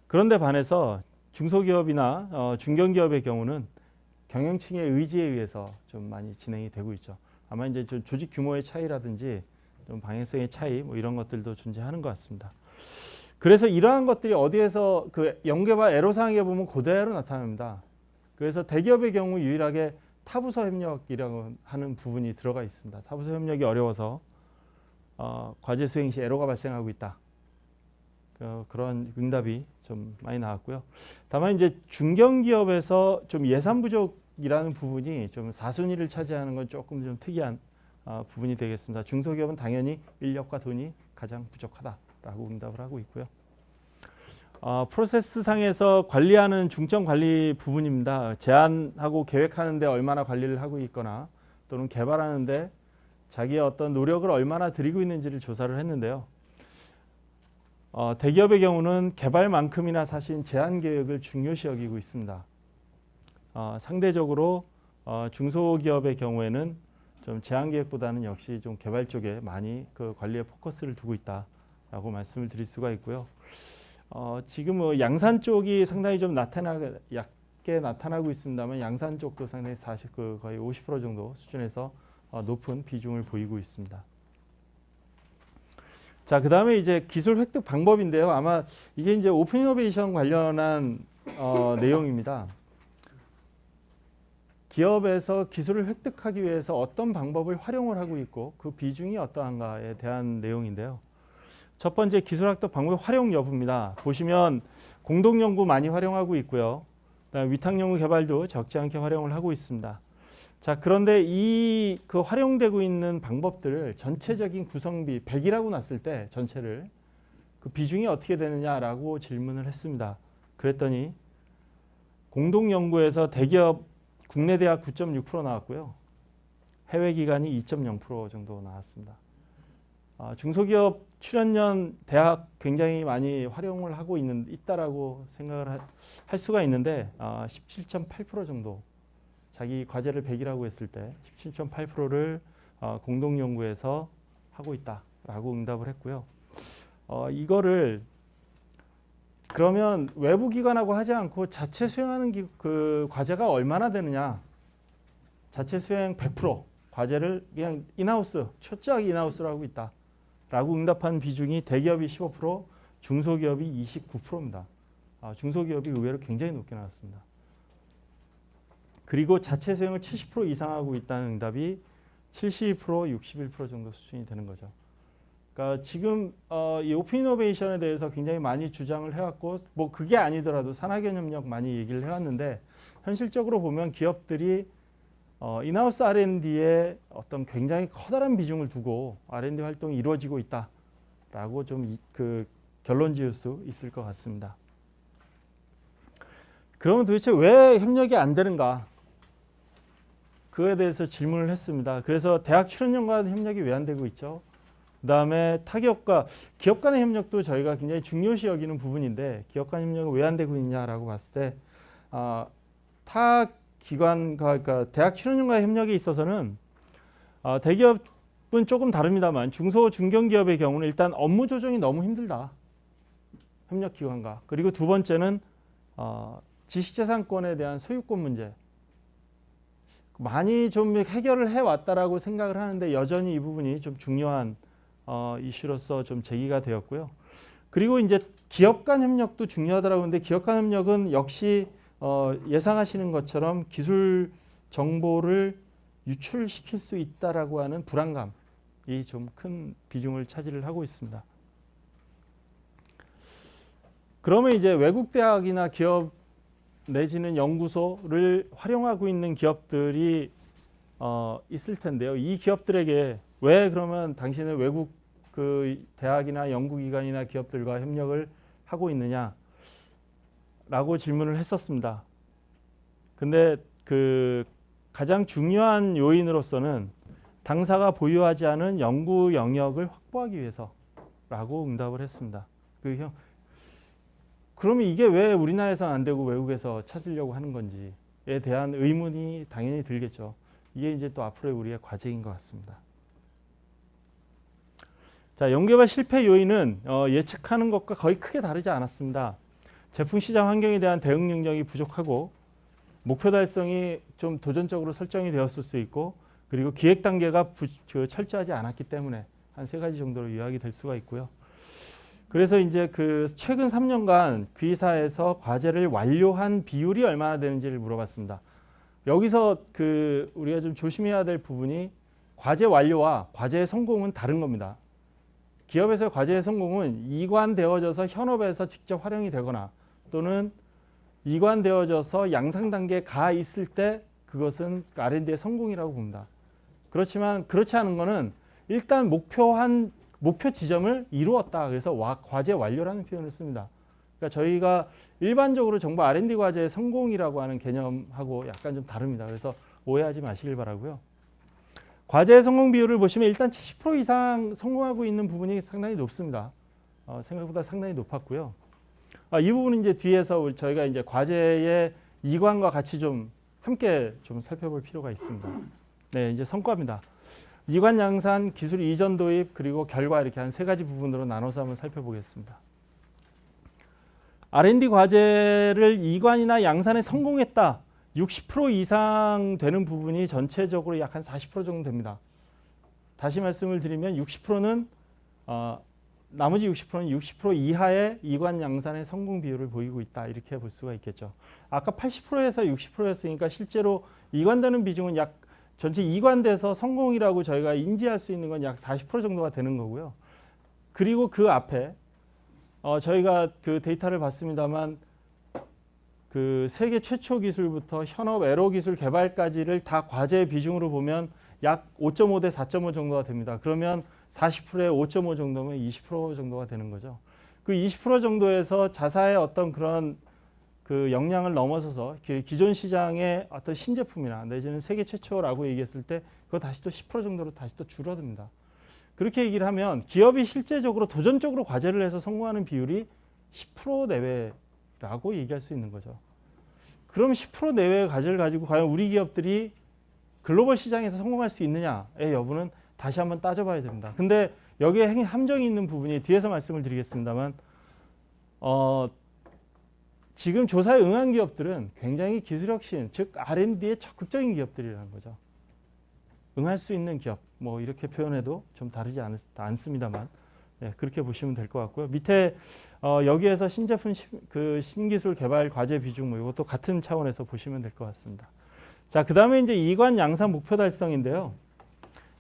그런데 반해서 중소기업이나 중견기업의 경우는 경영층의 의지에 의해서 좀 많이 진행이 되고 있죠. 아마 이제 조직 규모의 차이라든지 좀 방향성의 차이 뭐 이런 것들도 존재하는 것 같습니다. 그래서 이러한 것들이 어디에서 그 연구개발 애로사항에 보면 그대로 나타납니다. 그래서 대기업의 경우 유일하게 타부서 협력이라고 하는 부분이 들어가 있습니다. 타부서 협력이 어려워서 과제 수행 시 에러가 발생하고 있다. 그런 응답이 좀 많이 나왔고요. 다만 이제 중견기업에서 좀 예산 부족이라는 부분이 좀 4순위를 차지하는 건 조금 좀 특이한 부분이 되겠습니다. 중소기업은 당연히 인력과 돈이 가장 부족하다라고 응답을 하고 있고요. 프로세스 상에서 관리하는 중점 관리 부분입니다. 제안하고 계획하는데 얼마나 관리를 하고 있거나 또는 개발하는데 자기의 어떤 노력을 얼마나 들이고 있는지를 조사를 했는데요. 대기업의 경우는 개발만큼이나 사실 제안 계획을 중요시 여기고 있습니다. 상대적으로 중소기업의 경우에는 좀 제안 계획보다는 역시 좀 개발 쪽에 많이 그 관리에 포커스를 두고 있다라고 말씀을 드릴 수가 있고요. 지금 뭐 양산 쪽이 상당히 좀 얕게 나타나고 있습니다만 양산 쪽도 상당히 거의 50% 정도 수준에서 높은 비중을 보이고 있습니다. 자, 그다음에 이제 기술 획득 방법인데요. 아마 이게 이제 오픈 이노베이션 관련한 내용입니다. 기업에서 기술을 획득하기 위해서 어떤 방법을 활용을 하고 있고 그 비중이 어떠한가에 대한 내용인데요. 첫 번째 기술 획득 방법 활용 여부입니다. 보시면 공동 연구 많이 활용하고 있고요. 그다음에 위탁 연구 개발도 적지 않게 활용을 하고 있습니다. 자, 그런데 이 그 활용되고 있는 방법들을 전체적인 구성비 100이라고 놨을 때 전체를 그 비중이 어떻게 되느냐라고 질문을 했습니다. 그랬더니 공동 연구에서 대기업 국내 대학 9.6% 나왔고요. 해외 기관이 2.0% 정도 나왔습니다. 중소기업 출연연 대학 굉장히 많이 활용을 하고 있다라고 생각을 할 수가 있는데 17.8% 정도 자기 과제를 100이라고 했을 때 17.8%를 공동 연구에서 하고 있다라고 응답을 했고요. 이거를 그러면 외부 기관하고 하지 않고 자체 수행하는 그 과제가 얼마나 되느냐? 자체 수행 100% 과제를 그냥 인하우스, 철저하게 인하우스로 하고 있다라고 응답한 비중이 대기업이 15%, 중소기업이 29%입니다. 중소기업이 의외로 굉장히 높게 나왔습니다. 그리고 자체 수행을 70% 이상 하고 있다는 응답이 72%, 61% 정도 수준이 되는 거죠. 그러니까 지금 이 오픈 이노베이션에 대해서 굉장히 많이 주장을 해왔고 뭐 그게 아니더라도 산학연 협력 많이 얘기를 해왔는데 현실적으로 보면 기업들이 인하우스 R&D에 어떤 굉장히 커다란 비중을 두고 R&D 활동이 이루어지고 있다라고 좀 그 결론 지을 수 있을 것 같습니다. 그러면 도대체 왜 협력이 안 되는가? 그에 대해서 질문을 했습니다. 그래서 대학 출연연과 협력이 왜 안 되고 있죠? 그 다음에 타기업과 기업 간의 협력도 저희가 굉장히 중요시 여기는 부분인데 기업 간 협력은 왜 안 되고 있냐라고 봤을 때 타 기관과 그러니까 대학 출연연과의 협력에 있어서는 대기업은 조금 다릅니다만 중소 중견기업의 경우는 일단 업무 조정이 너무 힘들다. 협력 기관과 그리고 두 번째는 지식재산권에 대한 소유권 문제 많이 좀 해결을 해왔다라고 생각을 하는데 여전히 이 부분이 좀 중요한 이슈로서 좀 제기가 되었고요. 그리고 이제 기업 간 협력도 중요하더라고요. 근데 기업 간 협력은 역시 예상하시는 것처럼 기술 정보를 유출시킬 수 있다라고 하는 불안감이 좀 큰 비중을 차지를 하고 있습니다. 그러면 이제 외국 대학이나 기업 내지는 연구소를 활용하고 있는 기업들이 있을 텐데요. 이 기업들에게 왜 그러면 당신은 외국 그 대학이나 연구기관이나 기업들과 협력을 하고 있느냐라고 질문을 했었습니다. 근데 그 가장 중요한 요인으로서는 당사가 보유하지 않은 연구 영역을 확보하기 위해서라고 응답을 했습니다. 그러면 이게 왜 우리나라에서는 안 되고 외국에서 찾으려고 하는 건지에 대한 의문이 당연히 들겠죠. 이게 이제 또 앞으로의 우리의 과제인 것 같습니다. 자, 연구개발 실패 요인은 예측하는 것과 거의 크게 다르지 않았습니다. 제품 시장 환경에 대한 대응 능력이 부족하고 목표 달성이 좀 도전적으로 설정이 되었을 수 있고 그리고 기획 단계가 철저하지 않았기 때문에 한 3가지 정도로 요약이 될 수가 있고요. 그래서 이제 그 최근 3년간 귀사에서 과제를 완료한 비율이 얼마나 되는지를 물어봤습니다. 여기서 그 우리가 좀 조심해야 될 부분이 과제 완료와 과제의 성공은 다른 겁니다. 기업에서의 과제의 성공은 이관되어져서 현업에서 직접 활용이 되거나 또는 이관되어져서 양상 단계에 가 있을 때 그것은 R&D의 성공이라고 봅니다. 그렇지만 그렇지 않은 거는 일단 목표 지점을 이루었다. 그래서 과제 완료라는 표현을 씁니다. 그러니까 저희가 일반적으로 정부 R&D 과제의 성공이라고 하는 개념하고 약간 좀 다릅니다. 그래서 오해하지 마시길 바라고요. 과제의 성공 비율을 보시면 일단 70% 이상 성공하고 있는 부분이 상당히 높습니다. 생각보다 상당히 높았고요. 이 부분은 이제 뒤에서 저희가 이제 과제의 이관과 같이 좀 함께 좀 살펴볼 필요가 있습니다. 네, 이제 성과입니다. 이관 양산, 기술 이전 도입, 그리고 결과 이렇게 한 3가지 부분으로 나눠서 한번 살펴보겠습니다. R&D 과제를 이관이나 양산에 성공했다. 60% 이상 되는 부분이 전체적으로 약 한 40% 정도 됩니다. 다시 말씀을 드리면 60%는 나머지 60%는 60% 이하의 이관 양산의 성공 비율을 보이고 있다. 이렇게 볼 수가 있겠죠. 아까 80%에서 60%였으니까 실제로 이관되는 비중은 약 전체 이관돼서 성공이라고 저희가 인지할 수 있는 건 약 40% 정도가 되는 거고요. 그리고 그 앞에 저희가 그 데이터를 봤습니다만 그 세계 최초 기술부터 현업 에로 기술 개발까지를 다 과제 비중으로 보면 약 5.5 대 4.5 정도가 됩니다. 그러면 40%에 5.5 정도면 20% 정도가 되는 거죠. 그 20% 정도에서 자사의 어떤 그런 그 역량을 넘어서서 기존 시장의 어떤 신제품이나 내지는 세계 최초라고 얘기했을 때 그거 다시 또 10% 정도로 다시 또 줄어듭니다. 그렇게 얘기를 하면 기업이 실제적으로 도전적으로 과제를 해서 성공하는 비율이 10% 내외라고 얘기할 수 있는 거죠. 그럼 10% 내외의 과제를 가지고 과연 우리 기업들이 글로벌 시장에서 성공할 수 있느냐의 여부는 다시 한번 따져봐야 됩니다. 근데 여기에 함정이 있는 부분이 뒤에서 말씀을 드리겠습니다만 지금 조사에 응한 기업들은 굉장히 기술혁신, 즉 R&D에 적극적인 기업들이라는 거죠. 응할 수 있는 기업, 뭐 이렇게 표현해도 좀 다르지 않습니다만 그렇게 보시면 될 것 같고요. 밑에 여기에서 신제품 그 신기술 개발 과제 비중 뭐 이것도 같은 차원에서 보시면 될 것 같습니다. 자, 그다음에 이제 이관 양산 목표 달성인데요.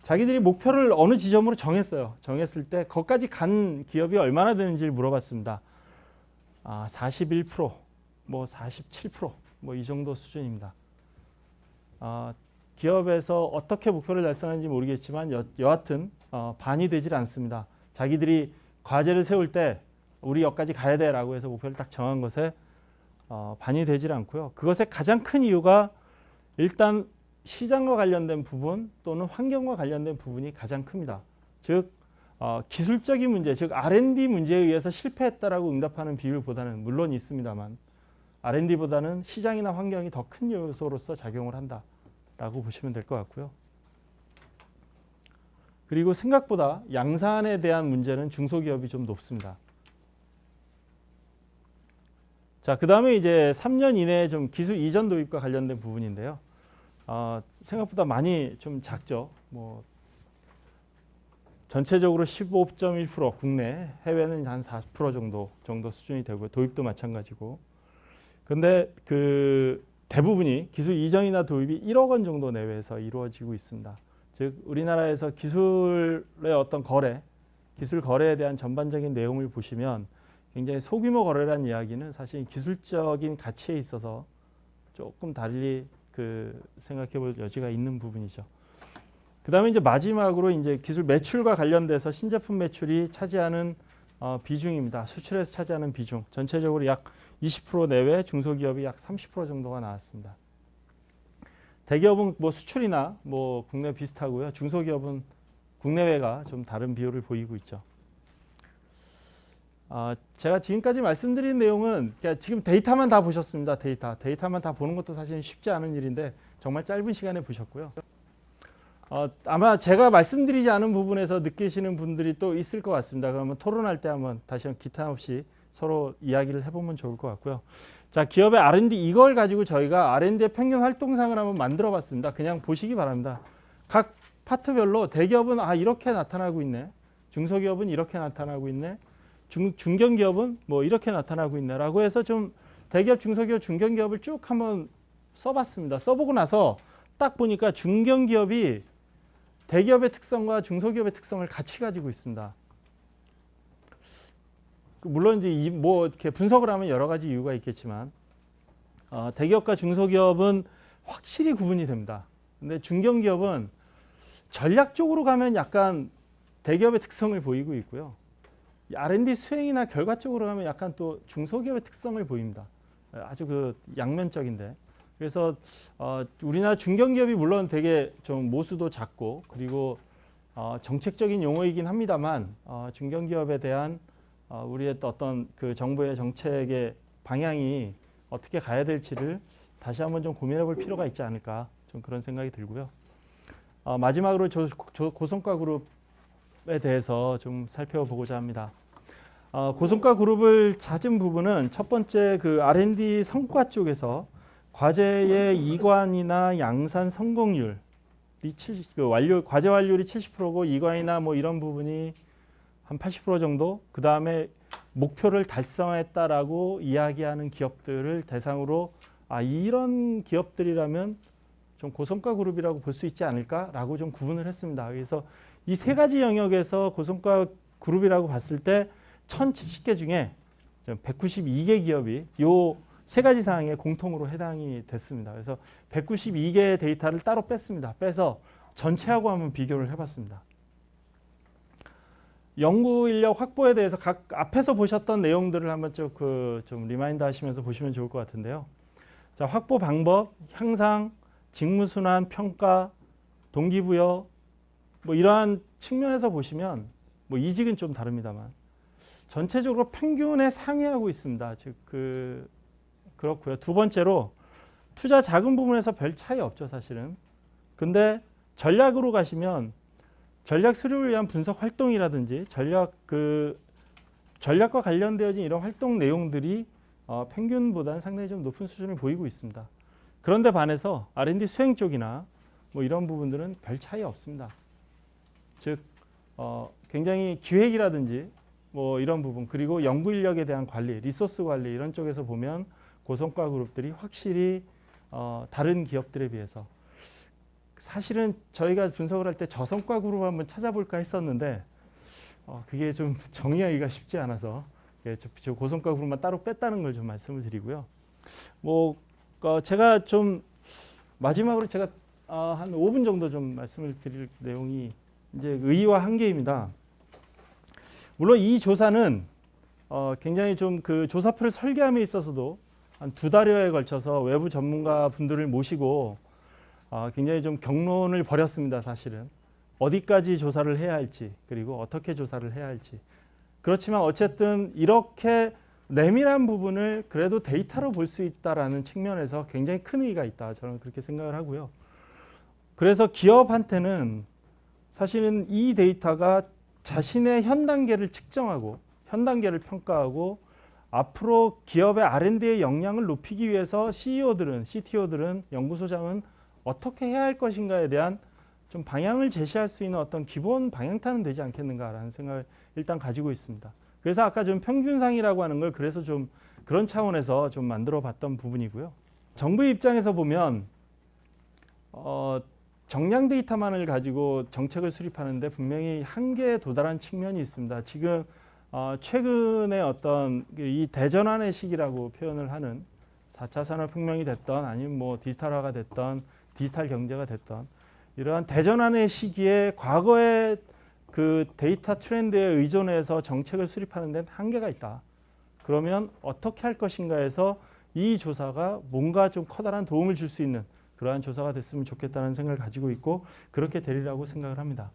자기들이 목표를 어느 지점으로 정했어요. 정했을 때 거기까지 간 기업이 얼마나 되는지를 물어봤습니다. 41%, 뭐 47%, 뭐 이 정도 수준입니다. 기업에서 어떻게 목표를 달성하는지 모르겠지만 여하튼 반이 되질 않습니다. 자기들이 과제를 세울 때 우리 여기까지 가야 돼라고 해서 목표를 딱 정한 것에 반이 되질 않고요. 그것의 가장 큰 이유가 일단 시장과 관련된 부분 또는 환경과 관련된 부분이 가장 큽니다. 즉 기술적인 문제, 즉 R&D 문제에 의해서 실패했다라고 응답하는 비율보다는 물론 있습니다만 R&D보다는 시장이나 환경이 더 큰 요소로서 작용을 한다라고 보시면 될 것 같고요. 그리고 생각보다 양산에 대한 문제는 중소기업이 좀 높습니다. 자, 그 다음에 이제 3년 이내에 좀 기술 이전 도입과 관련된 부분인데요. 생각보다 많이 좀 작죠. 뭐 전체적으로 15.1%, 국내, 해외는 한 40% 정도 수준이 되고요. 도입도 마찬가지고. 근데 그 대부분이 기술 이전이나 도입이 1억 원 정도 내외에서 이루어지고 있습니다. 즉 우리나라에서 기술의 어떤 거래, 기술 거래에 대한 전반적인 내용을 보시면 굉장히 소규모 거래란 이야기는 사실 기술적인 가치에 있어서 조금 달리 생각해볼 여지가 있는 부분이죠. 그다음에 이제 마지막으로 이제 기술 매출과 관련돼서 신제품 매출이 차지하는 비중입니다. 수출에서 차지하는 비중 전체적으로 약 20% 내외, 중소기업이 약 30% 정도가 나왔습니다. 대기업은 뭐 수출이나 뭐 국내 비슷하고요. 중소기업은 국내외가 좀 다른 비율을 보이고 있죠. 제가 지금까지 말씀드린 내용은 지금 데이터만 다 보셨습니다. 데이터만 다 보는 것도 사실 쉽지 않은 일인데 정말 짧은 시간에 보셨고요. 아마 제가 말씀드리지 않은 부분에서 느끼시는 분들이 또 있을 것 같습니다. 그러면 토론할 때 한번 다시 한번 기탄 없이 서로 이야기를 해보면 좋을 것 같고요. 자, 기업의 R&D 이걸 가지고 저희가 R&D의 평균 활동상을 한번 만들어 봤습니다. 그냥 보시기 바랍니다. 각 파트별로 대기업은 이렇게 나타나고 있네. 중소기업은 이렇게 나타나고 있네. 중견기업은 뭐 이렇게 나타나고 있네라고 해서 좀 대기업, 중소기업, 중견기업을 쭉 한번 써봤습니다. 써보고 나서 딱 보니까 중견기업이 대기업의 특성과 중소기업의 특성을 같이 가지고 있습니다. 물론 이제 뭐 이렇게 분석을 하면 여러 가지 이유가 있겠지만 대기업과 중소기업은 확실히 구분이 됩니다. 근데 중견기업은 전략적으로 가면 약간 대기업의 특성을 보이고 있고요. R&D 수행이나 결과적으로 가면 약간 또 중소기업의 특성을 보입니다. 아주 양면적인데. 그래서 우리나라 중견기업이 물론 되게 좀 모수도 작고 그리고 정책적인 용어이긴 합니다만 중견기업에 대한 우리의 어떤 그 정부의 정책의 방향이 어떻게 가야 될지를 다시 한번 좀 고민해 볼 필요가 있지 않을까 좀 그런 생각이 들고요. 마지막으로 고성과 그룹에 대해서 좀 살펴보고자 합니다. 고성과 그룹을 찾은 부분은 첫 번째 그 R&D 성과 쪽에서 과제의 이관이나 양산 성공률이 과제 완료율이 70%고 이관이나 뭐 이런 부분이 한 80% 정도, 그 다음에 목표를 달성했다라고 이야기하는 기업들을 대상으로 이런 기업들이라면 좀 고성과 그룹이라고 볼 수 있지 않을까라고 좀 구분을 했습니다. 그래서 이 세 가지 영역에서 고성과 그룹이라고 봤을 때 1070개 중에 192개 기업이 요 세 가지 사항에 공통으로 해당이 됐습니다. 그래서 192개의 데이터를 따로 뺐습니다. 빼서 전체하고 한번 비교를 해봤습니다. 연구 인력 확보에 대해서 각 앞에서 보셨던 내용들을 한번 좀 리마인드 하시면서 보시면 좋을 것 같은데요. 자, 확보 방법, 향상, 직무순환, 평가, 동기부여, 뭐 이러한 측면에서 보시면 뭐 이직은 좀 다릅니다만 전체적으로 평균에 상회하고 있습니다. 즉 그렇고요. 두 번째로 투자 자금 부분에서 별 차이 없죠, 사실은. 근데 전략으로 가시면 전략 수립을 위한 분석 활동이라든지 전략과 관련되어진 이런 활동 내용들이 평균보다는 상당히 좀 높은 수준을 보이고 있습니다. 그런데 반해서 R&D 수행 쪽이나 뭐 이런 부분들은 별 차이 없습니다. 즉 굉장히 기획이라든지 뭐 이런 부분, 그리고 연구 인력에 대한 관리, 리소스 관리 이런 쪽에서 보면 고성과 그룹들이 확실히 다른 기업들에 비해서, 사실은 저희가 분석을 할 때 저성과 그룹을 한번 찾아볼까 했었는데 그게 좀 정의하기가 쉽지 않아서 저 고성과 그룹만 따로 뺐다는 걸 좀 말씀을 드리고요. 뭐 제가 좀 마지막으로 제가 한 5분 정도 좀 말씀을 드릴 내용이 이제 의의와 한계입니다. 물론 이 조사는 굉장히 좀 그 조사표를 설계함에 있어서도 한 2달여에 걸쳐서 외부 전문가 분들을 모시고 굉장히 좀 경론을 벌였습니다. 사실은 어디까지 조사를 해야 할지, 그리고 어떻게 조사를 해야 할지. 그렇지만 어쨌든 이렇게 내밀한 부분을 그래도 데이터로 볼 수 있다라는 측면에서 굉장히 큰 의의가 있다, 저는 그렇게 생각을 하고요. 그래서 기업한테는 사실은 이 데이터가 자신의 현 단계를 측정하고 현 단계를 평가하고 앞으로 기업의 R&D의 역량을 높이기 위해서 CEO들은, CTO들은, 연구소장은 어떻게 해야 할 것인가에 대한 좀 방향을 제시할 수 있는 어떤 기본 방향타는 되지 않겠는가라는 생각을 일단 가지고 있습니다. 그래서 아까 좀 평균상이라고 하는 걸 그래서 좀 그런 차원에서 좀 만들어 봤던 부분이고요. 정부의 입장에서 보면 정량 데이터만을 가지고 정책을 수립하는데 분명히 한계에 도달한 측면이 있습니다. 지금 최근에 어떤 이 대전환의 시기라고 표현을 하는 4차 산업혁명이 됐던, 아니면 뭐 디지털화가 됐던, 디지털 경제가 됐던 이러한 대전환의 시기에 과거의 그 데이터 트렌드에 의존해서 정책을 수립하는 데는 한계가 있다. 그러면 어떻게 할 것인가에서 이 조사가 뭔가 좀 커다란 도움을 줄 수 있는 그러한 조사가 됐으면 좋겠다는 생각을 가지고 있고, 그렇게 되리라고 생각을 합니다.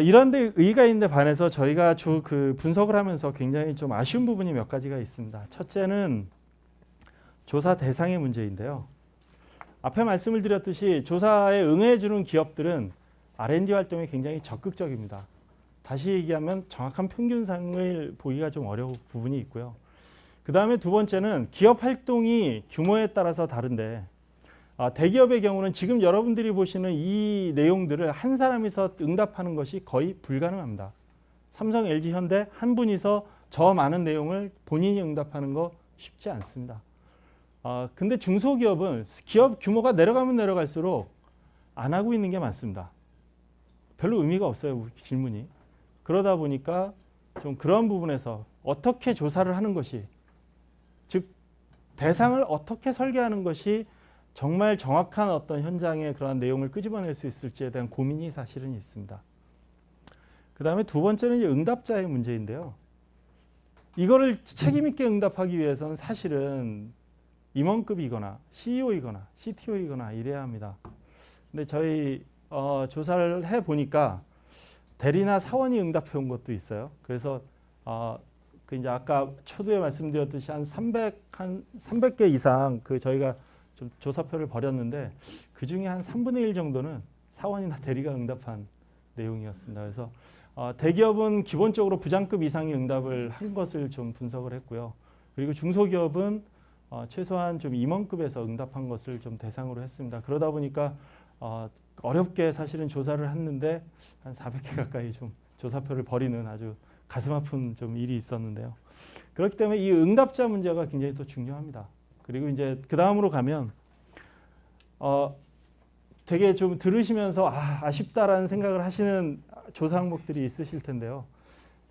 이런 데 의의가 있는데 반해서 저희가 그 분석을 하면서 굉장히 좀 아쉬운 부분이 몇 가지가 있습니다. 첫째는 조사 대상의 문제인데요. 앞에 말씀을 드렸듯이 조사에 응해 주는 기업들은 R&D 활동에 굉장히 적극적입니다. 다시 얘기하면 정확한 평균상을 보기가 좀 어려운 부분이 있고요. 그 다음에 두 번째는 기업 활동이 규모에 따라서 다른데 대기업의 경우는 지금 여러분들이 보시는 이 내용들을 한 사람이서 응답하는 것이 거의 불가능합니다. 삼성, LG, 현대 한 분이서 저 많은 내용을 본인이 응답하는 거 쉽지 않습니다. 근데 중소기업은 기업 규모가 내려가면 내려갈수록 안 하고 있는 게 많습니다. 별로 의미가 없어요, 질문이. 그러다 보니까 좀 그런 부분에서 어떻게 조사를 하는 것이, 즉 대상을 어떻게 설계하는 것이 정말 정확한 어떤 현장의 그러한 내용을 끄집어낼 수 있을지에 대한 고민이 사실은 있습니다. 그 다음에 두 번째는 이제 응답자의 문제인데요. 이거를 책임 있게 응답하기 위해서는 사실은 임원급이거나 CEO이거나 CTO이거나 이래야 합니다. 근데 저희 조사를 해 보니까 대리나 사원이 응답해 온 것도 있어요. 그래서 그 이제 아까 초두에 말씀드렸듯이 한 300개 이상 그 저희가 좀 조사표를 벌였는데 그 중에 한 3분의 1 정도는 사원이나 대리가 응답한 내용이었습니다. 그래서 대기업은 기본적으로 부장급 이상의 응답을 한 것을 좀 분석을 했고요. 그리고 중소기업은 최소한 좀 임원급에서 응답한 것을 좀 대상으로 했습니다. 그러다 보니까 어렵게 사실은 조사를 했는데 한 400개 가까이 좀 조사표를 버리는 아주 가슴 아픈 좀 일이 있었는데요. 그렇기 때문에 이 응답자 문제가 굉장히 또 중요합니다. 그리고 이제 그 다음으로 가면 되게 좀 들으시면서 아쉽다라는 생각을 하시는 조사 항목들이 있으실 텐데요.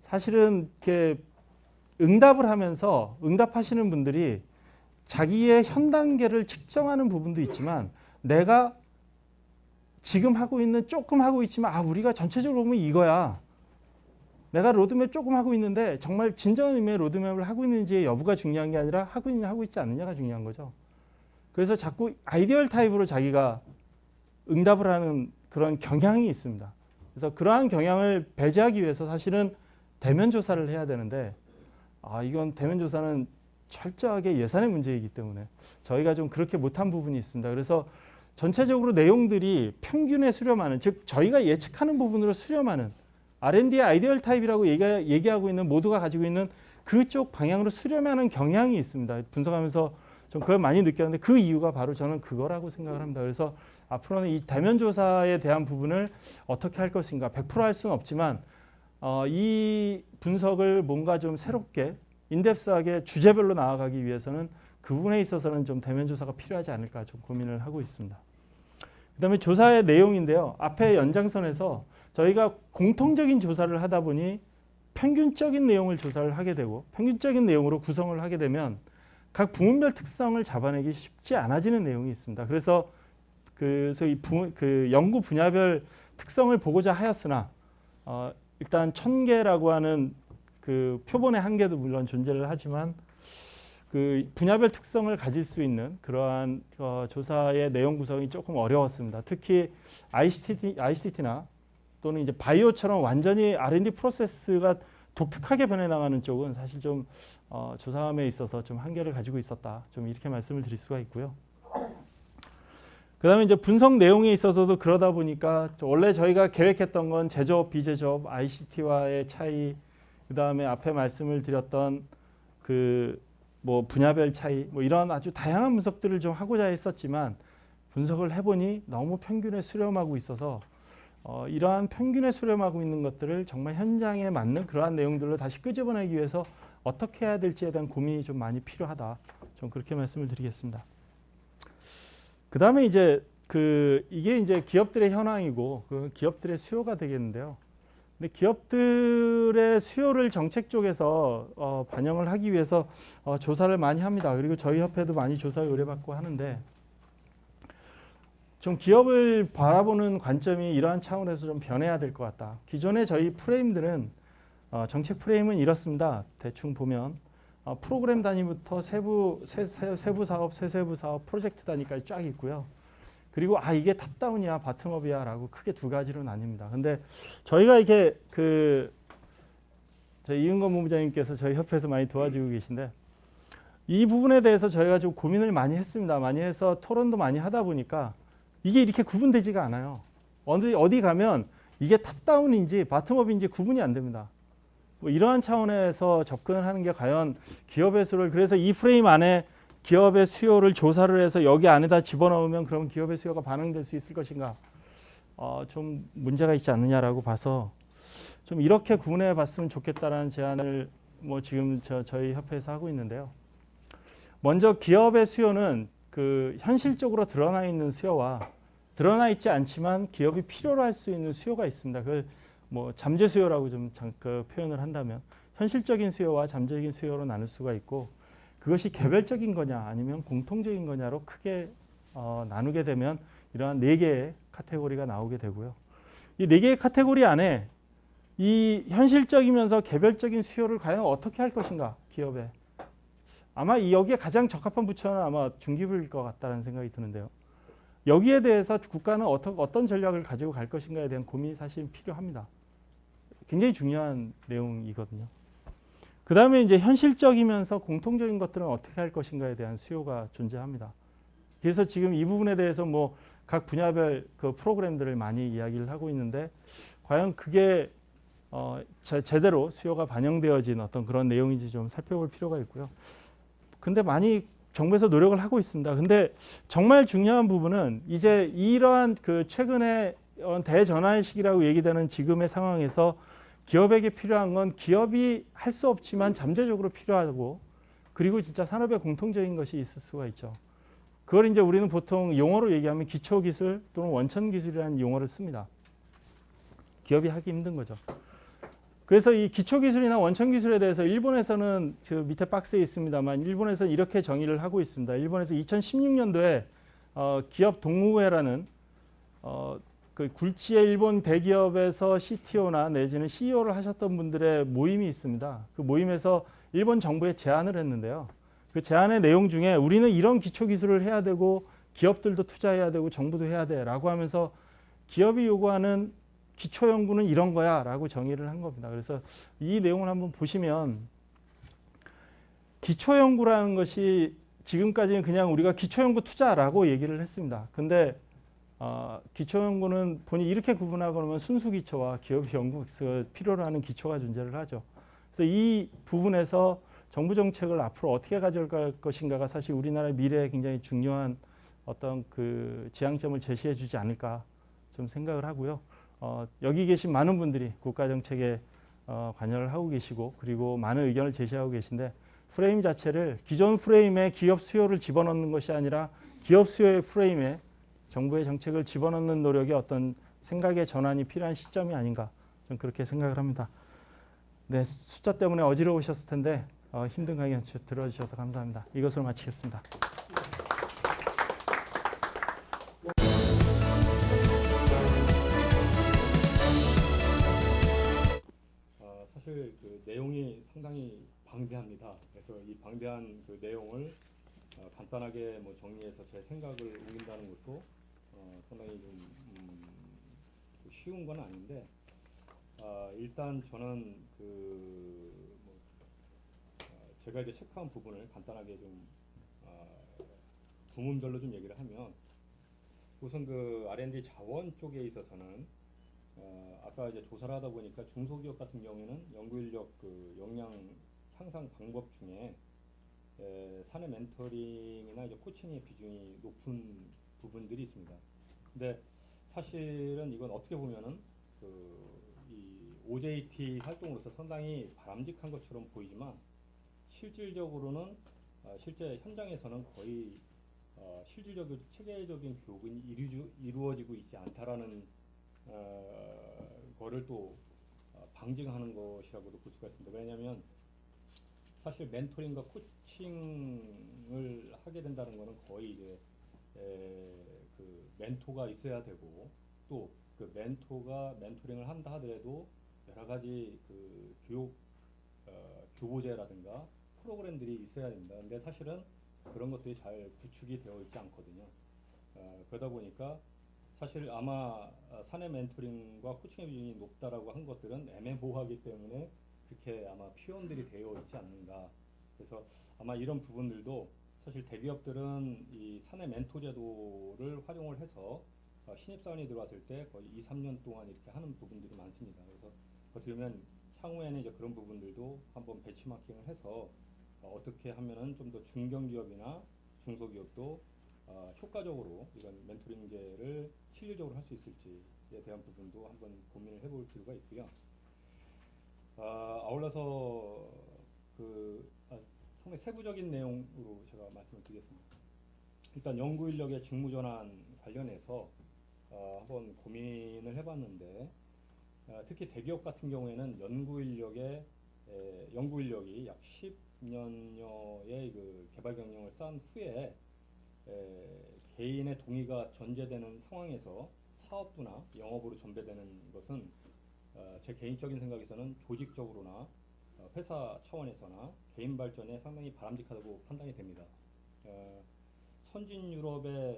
사실은 이렇게 응답을 하면서 응답하시는 분들이 자기의 현 단계를 측정하는 부분도 있지만 내가 지금 하고 있는 조금 하고 있지만 우리가 전체적으로 보면 이거야. 내가 로드맵 조금 하고 있는데 정말 진정한 의미의 로드맵을 하고 있는지의 여부가 중요한 게 아니라 하고 있느냐 하고 있지 않느냐가 중요한 거죠. 그래서 자꾸 아이디얼 타입으로 자기가 응답을 하는 그런 경향이 있습니다. 그래서 그러한 경향을 배제하기 위해서 사실은 대면 조사를 해야 되는데 이건 대면 조사는 철저하게 예산의 문제이기 때문에 저희가 좀 그렇게 못한 부분이 있습니다. 그래서 전체적으로 내용들이 평균에 수렴하는, 즉 저희가 예측하는 부분으로 수렴하는 R&D의 아이디얼 타입이라고 얘기하고 있는 모두가 가지고 있는 그쪽 방향으로 수렴하는 경향이 있습니다. 분석하면서 좀 그걸 많이 느꼈는데 그 이유가 바로 저는 그거라고 생각을 합니다. 그래서 앞으로는 이 대면 조사에 대한 부분을 어떻게 할 것인가 100% 할 수는 없지만 이 분석을 뭔가 좀 새롭게 인덱스하게 주제별로 나아가기 위해서는 그 부분에 있어서는 좀 대면 조사가 필요하지 않을까 좀 고민을 하고 있습니다. 그다음에 조사의 내용인데요. 앞에 연장선에서 저희가 공통적인 조사를 하다 보니 평균적인 내용을 조사를 하게 되고 평균적인 내용으로 구성을 하게 되면 각 부문별 특성을 잡아내기 쉽지 않아지는 내용이 있습니다. 그래서 소위 연구 분야별 특성을 보고자 하였으나 일단 1000개라고 하는 그 표본의 한계도 물론 존재를 하지만 그 분야별 특성을 가질 수 있는 그러한 조사의 내용 구성이 조금 어려웠습니다. 특히 ICT나 또는 이제 바이오처럼 완전히 R&D 프로세스가 독특하게 변해나가는 쪽은 사실 좀 조사함에 있어서 좀 한계를 가지고 있었다. 좀 이렇게 말씀을 드릴 수가 있고요. 그다음에 이제 분석 내용에 있어서도 그러다 보니까 원래 저희가 계획했던 건 제조업, 비제조업, ICT와의 차이, 그다음에 앞에 말씀을 드렸던 뭐 분야별 차이, 뭐 이런 아주 다양한 분석들을 좀 하고자 했었지만 분석을 해보니 너무 평균에 수렴하고 있어서 이러한 평균에 수렴하고 있는 것들을 정말 현장에 맞는 그러한 내용들로 다시 끄집어내기 위해서 어떻게 해야 될지에 대한 고민이 좀 많이 필요하다. 좀 그렇게 말씀을 드리겠습니다. 그 다음에 이제 이게 이제 기업들의 현황이고 그 기업들의 수요가 되겠는데요. 근데 기업들의 수요를 정책 쪽에서 반영을 하기 위해서 조사를 많이 합니다. 그리고 저희 협회도 많이 조사 의뢰받고 하는데 좀 기업을 바라보는 관점이 이러한 차원에서 좀 변해야 될 것 같다. 기존의 저희 프레임들은 정책 프레임은 이렇습니다. 대충 보면 프로그램 단위부터 세부 사업, 세세부 사업, 프로젝트 단위까지 쫙 있고요. 그리고 이게 탑다운이야, 바텀업이야라고 크게 두 가지로 나뉩니다. 근데 저희가 이렇게 저희 이은건 본부장님께서 저희 협회에서 많이 도와주고 계신데 이 부분에 대해서 저희가 좀 고민을 많이 했습니다. 많이 해서 토론도 많이 하다 보니까 이게 이렇게 구분되지가 않아요. 어디 가면 이게 탑다운인지 바텀업인지 구분이 안 됩니다. 뭐 이러한 차원에서 접근을 하는 게 과연 기업의 수요를, 그래서 이 프레임 안에 기업의 수요를 조사를 해서 여기 안에다 집어넣으면 그럼 기업의 수요가 반영될 수 있을 것인가? 좀 문제가 있지 않느냐라고 봐서 좀 이렇게 구분해 봤으면 좋겠다라는 제안을 뭐 지금 저희 협회에서 하고 있는데요. 먼저 기업의 수요는 현실적으로 드러나 있는 수요와 드러나 있지 않지만 기업이 필요로 할 수 있는 수요가 있습니다. 그걸 뭐 잠재 수요라고 좀 표현을 한다면 현실적인 수요와 잠재적인 수요로 나눌 수가 있고 그것이 개별적인 거냐 아니면 공통적인 거냐로 크게 나누게 되면 이러한 4개의 카테고리가 나오게 되고요. 이 4개의 카테고리 안에 이 현실적이면서 개별적인 수요를 과연 어떻게 할 것인가 기업에 아마 여기에 가장 적합한 부처는 아마 중기부일 것 같다는 생각이 드는데요. 여기에 대해서 국가는 어떤 전략을 가지고 갈 것인가에 대한 고민이 사실 필요합니다. 굉장히 중요한 내용이거든요. 그 다음에 이제 현실적이면서 공통적인 것들은 어떻게 할 것인가에 대한 수요가 존재합니다. 그래서 지금 이 부분에 대해서 뭐 각 분야별 프로그램들을 많이 이야기를 하고 있는데 과연 그게 제대로 수요가 반영되어진 어떤 그런 내용인지 좀 살펴볼 필요가 있고요. 근데 많이 정부에서 노력을 하고 있습니다. 근데 정말 중요한 부분은 이제 이러한 최근에 대전환 시기라고 얘기되는 지금의 상황에서 기업에게 필요한 건 기업이 할 수 없지만 잠재적으로 필요하고 그리고 진짜 산업의 공통적인 것이 있을 수가 있죠. 그걸 이제 우리는 보통 용어로 얘기하면 기초기술 또는 원천기술이라는 용어를 씁니다. 기업이 하기 힘든 거죠. 그래서 이 기초기술이나 원천기술에 대해서 일본에서는 그 밑에 박스에 있습니다만 일본에서는 이렇게 정의를 하고 있습니다. 일본에서 2016년도에 기업 동무회라는 그 굴지의 일본 대기업에서 CTO나 내지는 CEO를 하셨던 분들의 모임이 있습니다. 그 모임에서 일본 정부에 제안을 했는데요. 그 제안의 내용 중에 우리는 이런 기초 기술을 해야 되고 기업들도 투자해야 되고 정부도 해야 돼라고 하면서 기업이 요구하는 기초 연구는 이런 거야라고 정의를 한 겁니다. 그래서 이 내용을 한번 보시면 기초 연구라는 것이 지금까지는 그냥 우리가 기초 연구 투자라고 얘기를 했습니다. 근데 기초 연구는 본인이 이렇게 구분하고 그러면 순수 기초와 기업의 연구에서 필요로 하는 기초가 존재를 하죠. 그래서 이 부분에서 정부 정책을 앞으로 어떻게 가져갈 것인가가 사실 우리나라의 미래에 굉장히 중요한 어떤 그 지향점을 제시해 주지 않을까 좀 생각을 하고요. 여기 계신 많은 분들이 국가 정책에 관여를 하고 계시고 그리고 많은 의견을 제시하고 계신데 프레임 자체를 기존 프레임에 기업 수요를 집어넣는 것이 아니라 기업 수요의 프레임에 정부의 정책을 집어넣는 노력이 어떤 생각의 전환이 필요한 시점이 아닌가 좀 그렇게 생각을 합니다. 네, 숫자 때문에 어지러우셨을 텐데 힘든 강연 들어주셔서 감사합니다. 이것으로 마치겠습니다. 사실 그 내용이 상당히 방대합니다. 그래서 이 방대한 그 내용을 간단하게 뭐 정리해서 제 생각을 옮긴다는 것도 상당히 좀 쉬운 건 아닌데 일단 저는 뭐 제가 이제 체크한 부분을 간단하게 좀 부문별로 좀 얘기를 하면 우선 그 R&D 자원 쪽에 있어서는 아까 이제 조사를 하다 보니까 중소기업 같은 경우에는 연구인력 그 역량 향상 방법 중에 사내 멘토링이나 이제 코칭의 비중이 높은 부분들이 있습니다. 근데 사실은 이건 어떻게 보면은 이 OJT 활동으로서 상당히 바람직한 것처럼 보이지만 실질적으로는 실제 현장에서는 거의 실질적이고 체계적인 교육이 이루어지고 있지 않다라는 거를 또 방증하는 것이라고도 볼 수가 있습니다. 왜냐하면 사실 멘토링과 코칭을 하게 된다는 것은 거의 이제 그 멘토가 있어야 되고 또 그 멘토가 멘토링을 한다 하더라도 여러 가지 그 교육 교보제라든가 프로그램들이 있어야 됩니다. 근데 사실은 그런 것들이 잘 구축이 되어 있지 않거든요. 그러다 보니까 사실 아마 사내 멘토링과 코칭의 비중이 높다라고 한 것들은 애매모호하기 때문에 그렇게 아마 피원들이 되어 있지 않는가. 그래서 아마 이런 부분들도 사실 대기업들은 이 사내 멘토 제도를 활용을 해서 신입사원이 들어왔을 때 거의 2, 3년 동안 이렇게 하는 부분들이 많습니다. 그래서 어떻게 보면 향후에는 이제 그런 부분들도 한번 배치마킹을 해서 어떻게 하면은 좀 더 중견기업이나 중소기업도 효과적으로 이런 멘토링제를 실질적으로 할 수 있을지에 대한 부분도 한번 고민을 해볼 필요가 있고요. 아울러서 상당히 세부적인 내용으로 제가 말씀을 드리겠습니다. 일단 연구 인력의 직무 전환 관련해서 한번 고민을 해봤는데 특히 대기업 같은 경우에는 연구 인력이 약 10년여의 그 개발 경력을 쌓은 후에 개인의 동의가 전제되는 상황에서 사업부나 영업으로 전배되는 것은 제 개인적인 생각에서는 조직적으로나 회사 차원에서나 개인 발전에 상당히 바람직하다고 판단이 됩니다. 선진 유럽의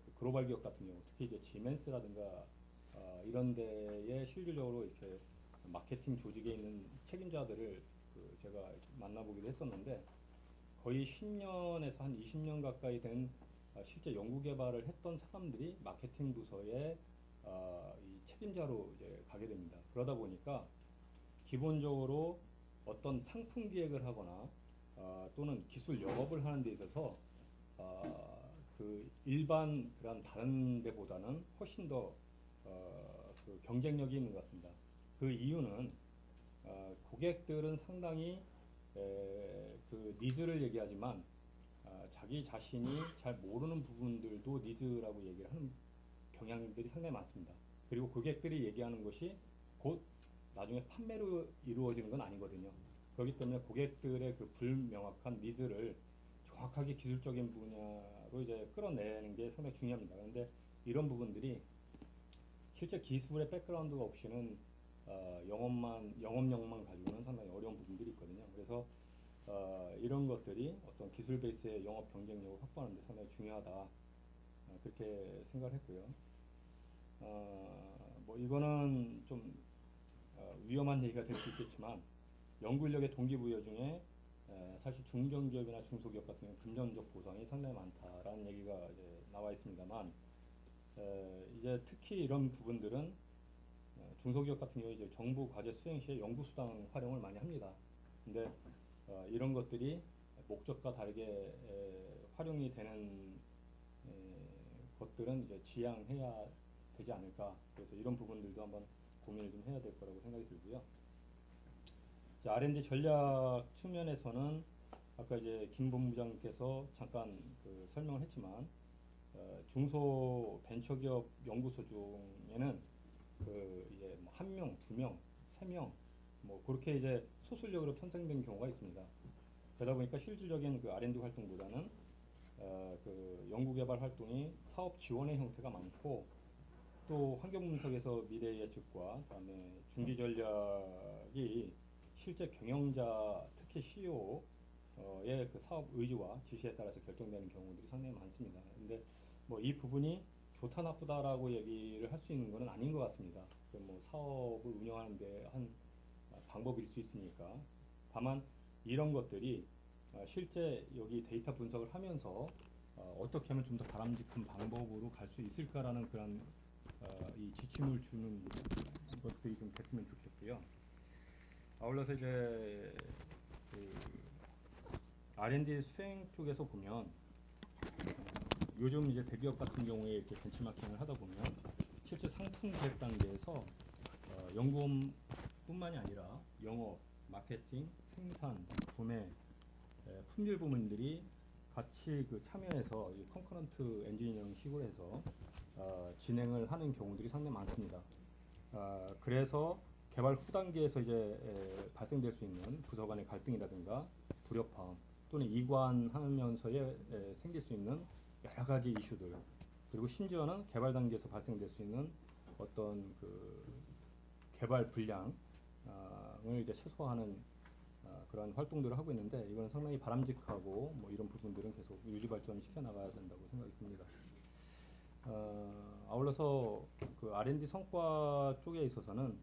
그 글로벌 기업 같은 경우, 특히 이제 지멘스라든가 이런 데에 실질적으로 이렇게 마케팅 조직에 있는 책임자들을 제가 만나보기도 했었는데 거의 10년에서 한 20년 가까이 된 실제 연구 개발을 했던 사람들이 마케팅 부서에 이 책임자로 이제 가게 됩니다. 그러다 보니까 기본적으로 어떤 상품 기획을 하거나 또는 기술 영업을 하는 데 있어서 그 일반 그런 다른 데보다는 훨씬 더 그 경쟁력이 있는 것 같습니다. 그 이유는 고객들은 상당히 그 니즈를 얘기하지만 자기 자신이 잘 모르는 부분들도 니즈라고 얘기를 하는 경향들이 상당히 많습니다. 그리고 고객들이 얘기하는 것이 곧 나중에 판매로 이루어지는 건 아니거든요. 그렇기 때문에 고객들의 그 불명확한 니즈를 정확하게 기술적인 분야로 이제 끌어내는 게 상당히 중요합니다. 그런데 이런 부분들이 실제 기술의 백그라운드가 없이는 영업력만 가지고는 상당히 어려운 부분들이 있거든요. 그래서 이런 것들이 어떤 기술 베이스의 영업 경쟁력을 확보하는 데 상당히 중요하다. 그렇게 생각을 했고요. 뭐 이거는 좀 위험한 얘기가 될 수 있겠지만 연구 인력의 동기부여 중에 사실 중견기업이나 중소기업 같은 경우는 금전적 보상이 상당히 많다라는 얘기가 이제 나와 있습니다만 이제 특히 이런 부분들은 중소기업 같은 경우에 이제 정부 과제 수행 시에 연구수당 활용을 많이 합니다. 근데 이런 것들이 목적과 다르게 활용이 되는 것들은 이제 지양해야 되지 않을까. 그래서 이런 부분들도 한번 고민을 좀 해야 될 거라고 생각이 들고요. 자, R&D 전략 측면에서는 아까 이제 김 본부장님께서 잠깐 그 설명을 했지만 중소 벤처기업 연구소 중에는 그 이제 뭐 1명, 2명, 3명 뭐 그렇게 이제 소수력으로 편성된 경우가 있습니다. 그러다 보니까 실질적인 그 R&D 활동보다는 그 연구개발 활동이 사업 지원의 형태가 많고 또 환경 분석에서 미래 예측과 그다음에 중기 전략이 실제 경영자 특히 CEO의 그 사업 의지와 지시에 따라서 결정되는 경우들이 상당히 많습니다. 근데 뭐 이 부분이 좋다 나쁘다라고 얘기를 할 수 있는 것은 아닌 것 같습니다. 뭐 사업을 운영하는데 한 방법일 수 있으니까. 다만 이런 것들이 실제 여기 데이터 분석을 하면서 어떻게 하면 좀 더 바람직한 방법으로 갈 수 있을까라는 그런 이 지침을 주는 것들이 좀 됐으면 좋겠고요. 아울러서 이제 그 R&D 수행 쪽에서 보면 요즘 이제 대기업 같은 경우에 이렇게 벤치마킹을 하다 보면 실제 상품 계획 단계에서 연구원뿐만이 아니라 영업, 마케팅, 생산, 구매, 품질 부문들이 같이 그 참여해서 이 컨커런트 엔지니어링 식으로 해서 진행을 하는 경우들이 상당히 많습니다. 그래서 개발 후 단계에서 이제 발생될 수 있는 부서 간의 갈등이라든가 불협화음 또는 이관하면서에 생길 수 있는 여러 가지 이슈들 그리고 심지어는 개발 단계에서 발생될 수 있는 어떤 그 개발 분량을 이제 최소화하는 그런 활동들을 하고 있는데 이건 상당히 바람직하고 뭐 이런 부분들은 계속 유지 발전을 시켜 나가야 된다고 생각이 듭니다. 아울러서 그 R&D 성과 쪽에 있어서는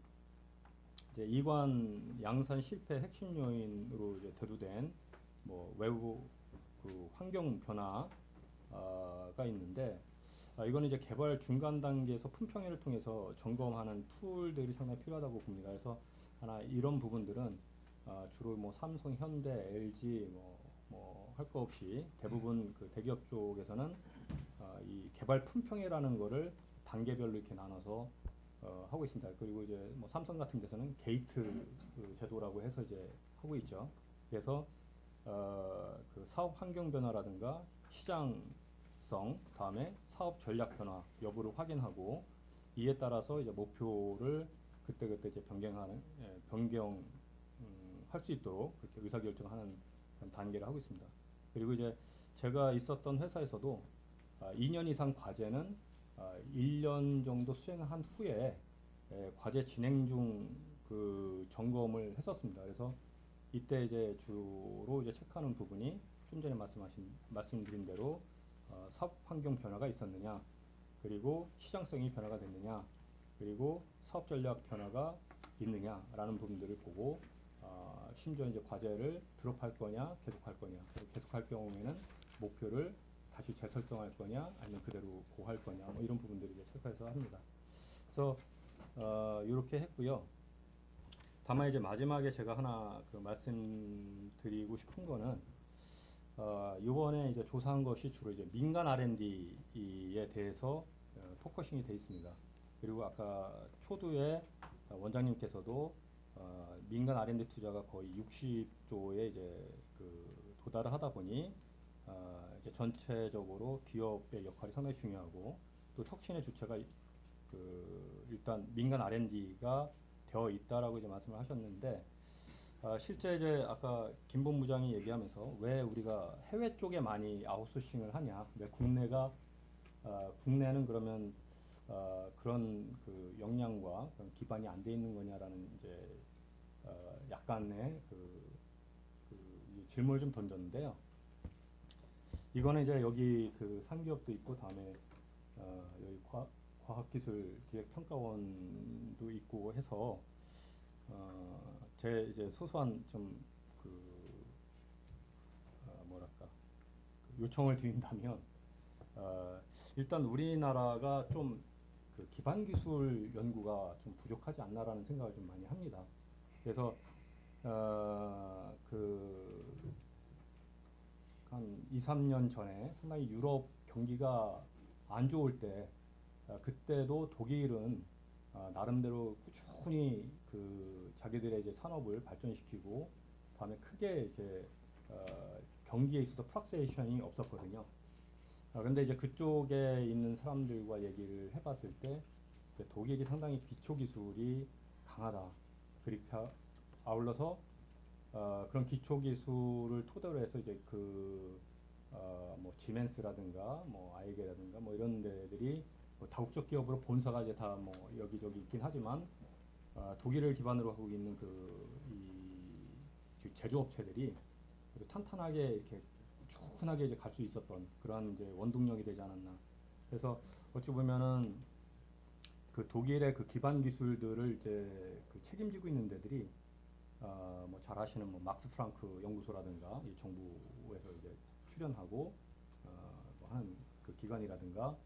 이제 이관 양산 실패 핵심 요인으로 이제 대두된 뭐 외부 그 환경 변화가 있는데 이거는 이제 개발 중간 단계에서 품평회를 통해서 점검하는 툴들이 상당히 필요하다고 봅니다. 그래서 하나 이런 부분들은 주로 뭐 삼성, 현대, LG 뭐 할 거 없이 대부분 그 대기업 쪽에서는 이 개발 품평회라는 거를 단계별로 이렇게 나눠서 하고 있습니다. 그리고 이제 뭐 삼성 같은 데서는 게이트 그 제도라고 해서 이제 하고 있죠. 그래서 그 사업 환경 변화라든가 시장성 다음에 사업 전략 변화 여부를 확인하고 이에 따라서 이제 목표를 그때그때 이제 변경 할 수 있도록 그렇게 의사결정하는 그런 단계를 하고 있습니다. 그리고 이제 제가 있었던 회사에서도 2년 이상 과제는 1년 정도 수행한 후에 과제 진행 중 그 점검을 했었습니다. 그래서 이때 이제 주로 이제 체크하는 부분이 좀 전에 말씀드린 대로 사업 환경 변화가 있었느냐, 그리고 시장성이 변화가 됐느냐, 그리고 사업 전략 변화가 있느냐라는 부분들을 보고 심지어 이제 과제를 드롭할 거냐, 계속할 거냐, 계속할 경우에는 목표를 다시 재설정할 거냐, 아니면 그대로 고할 거냐, 뭐 이런 부분들을 이제 체크해서 합니다. 그래서 이렇게 했고요. 다만 이제 마지막에 제가 하나 그 말씀드리고 싶은 거는 이번에 이제 조사한 것이 주로 이제 민간 R&D에 대해서 포커싱이 돼 있습니다. 그리고 아까 초두에 원장님께서도 민간 R&D 투자가 거의 60조에 이제 도달을 하다 보니 이제 전체적으로 기업의 역할이 상당히 중요하고 또 혁신의 주체가 일단 민간 R&D가 되어 있다라고 이제 말씀을 하셨는데 실제 이제 아까 김 본부장이 얘기하면서 왜 우리가 해외 쪽에 많이 아웃소싱을 하냐, 왜 국내는 그러면 그런 역량과 그런 기반이 안 돼 있는 거냐라는 이제 약간의 이 질문을 좀 던졌는데요. 이거는 이제 여기 상기업도 있고 다음에 여기 과학기술기획평가원도 있고 해서 제 이제 소소한 좀 뭐랄까 요청을 드린다면 일단 우리나라가 좀 기반 기술 연구가 좀 부족하지 않나라는 생각을 좀 많이 합니다. 그래서 한 2, 3년 전에 상당히 유럽 경기가 안 좋을 때 그때도 독일은 나름대로 꾸준히 자기들의 이제 산업을 발전시키고 다음에 크게 이제 경기에 있어서 플럭세이션이 없었거든요. 근데 이제 그쪽에 있는 사람들과 얘기를 해봤을 때 이제 독일이 상당히 기초 기술이 강하다. 그러니까 아울러서 그런 기초 기술을 토대로 해서 이제 뭐 지멘스라든가 뭐 아이게라든가 뭐 이런 데들이 뭐 다국적 기업으로 본사가 이제 다 뭐 여기저기 있긴 하지만 독일을 기반으로 하고 있는 이 제조업체들이 아주 탄탄하게 이렇게 꾸준하게 이제 갈 수 있었던 그러한 이제 원동력이 되지 않았나. 그래서 어찌 보면은 독일의 기반 기술들을 이제 책임지고 있는 데들이 뭐 잘 아시는 뭐 막스 프랑크 연구소라든가 이 정부에서 이제 출연하고 뭐 하는 기관이라든가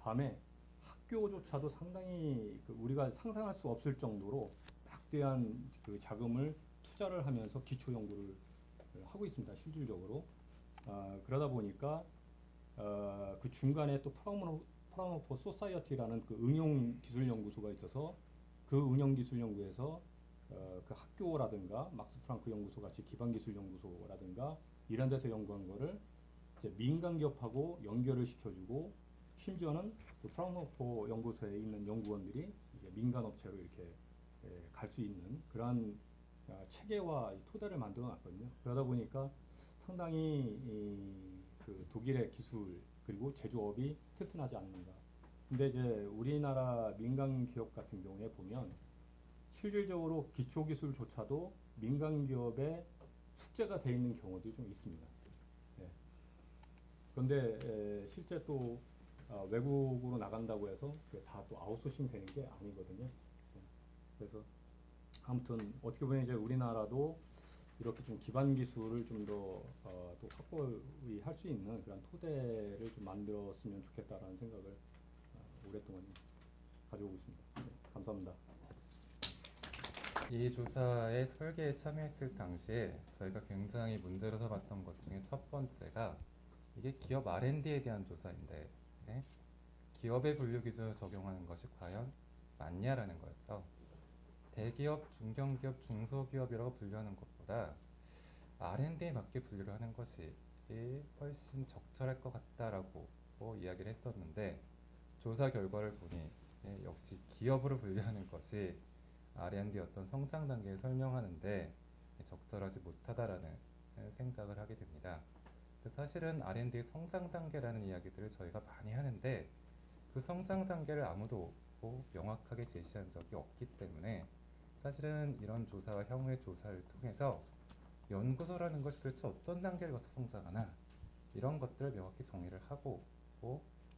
다음에 학교조차도 상당히 우리가 상상할 수 없을 정도로 막대한 자금을 투자를 하면서 기초 연구를 하고 있습니다. 실질적으로. 그러다 보니까 그 중간에 또 프라운호퍼 소사이어티라는 응용 기술 연구소가 있어서 그 응용 기술 연구에서 그 학교라든가 막스 프랑크 연구소 같이 기반 기술 연구소라든가 이런 데서 연구한 거를 이제 민간 기업하고 연결을 시켜주고 심지어는 그 프라운호퍼 연구소에 있는 연구원들이 이제 민간 업체로 이렇게 갈 수 있는 그러한 체계와 토대를 만들어 놨거든요. 그러다 보니까 상당히 독일의 기술 그리고 제조업이 튼튼하지 않는가. 근데 이제 우리나라 민간 기업 같은 경우에 보면 실질적으로 기초 기술조차도 민간 기업의 숙제가 돼 있는 경우도 좀 있습니다. 예. 그런데 실제 또 외국으로 나간다고 해서 다 또 아웃소싱 되는 게 아니거든요. 예. 그래서 아무튼 어떻게 보면 이제 우리나라도 이렇게 좀 기반 기술을 좀 더 또 확보히 할 수 있는 그런 토대를 좀 만들었으면 좋겠다라는 생각을 오랫동안 가지고 있습니다. 네, 감사합니다. 이 조사의 설계에 참여했을 당시에 저희가 굉장히 문제로 삼았던 것 중에 첫 번째가 이게 기업 R&D에 대한 조사인데 기업의 분류 기준을 적용하는 것이 과연 맞냐라는 거였죠. 대기업, 중견기업, 중소기업이라고 분류하는 것보다 R&D에 맞게 분류를 하는 것이 훨씬 적절할 것 같다라고 이야기를 했었는데 조사 결과를 보니 역시 기업으로 분류하는 것이 R&D 어떤 성장 단계를 설명하는데 적절하지 못하다라는 생각을 하게 됩니다. 사실은 R&D의 성장 단계라는 이야기들을 저희가 많이 하는데 그 성장 단계를 아무도 명확하게 제시한 적이 없기 때문에 사실은 이런 조사와 향후의 조사를 통해서 연구소라는 것이 도대체 어떤 단계를 거쳐 성장하나 이런 것들을 명확히 정의를 하고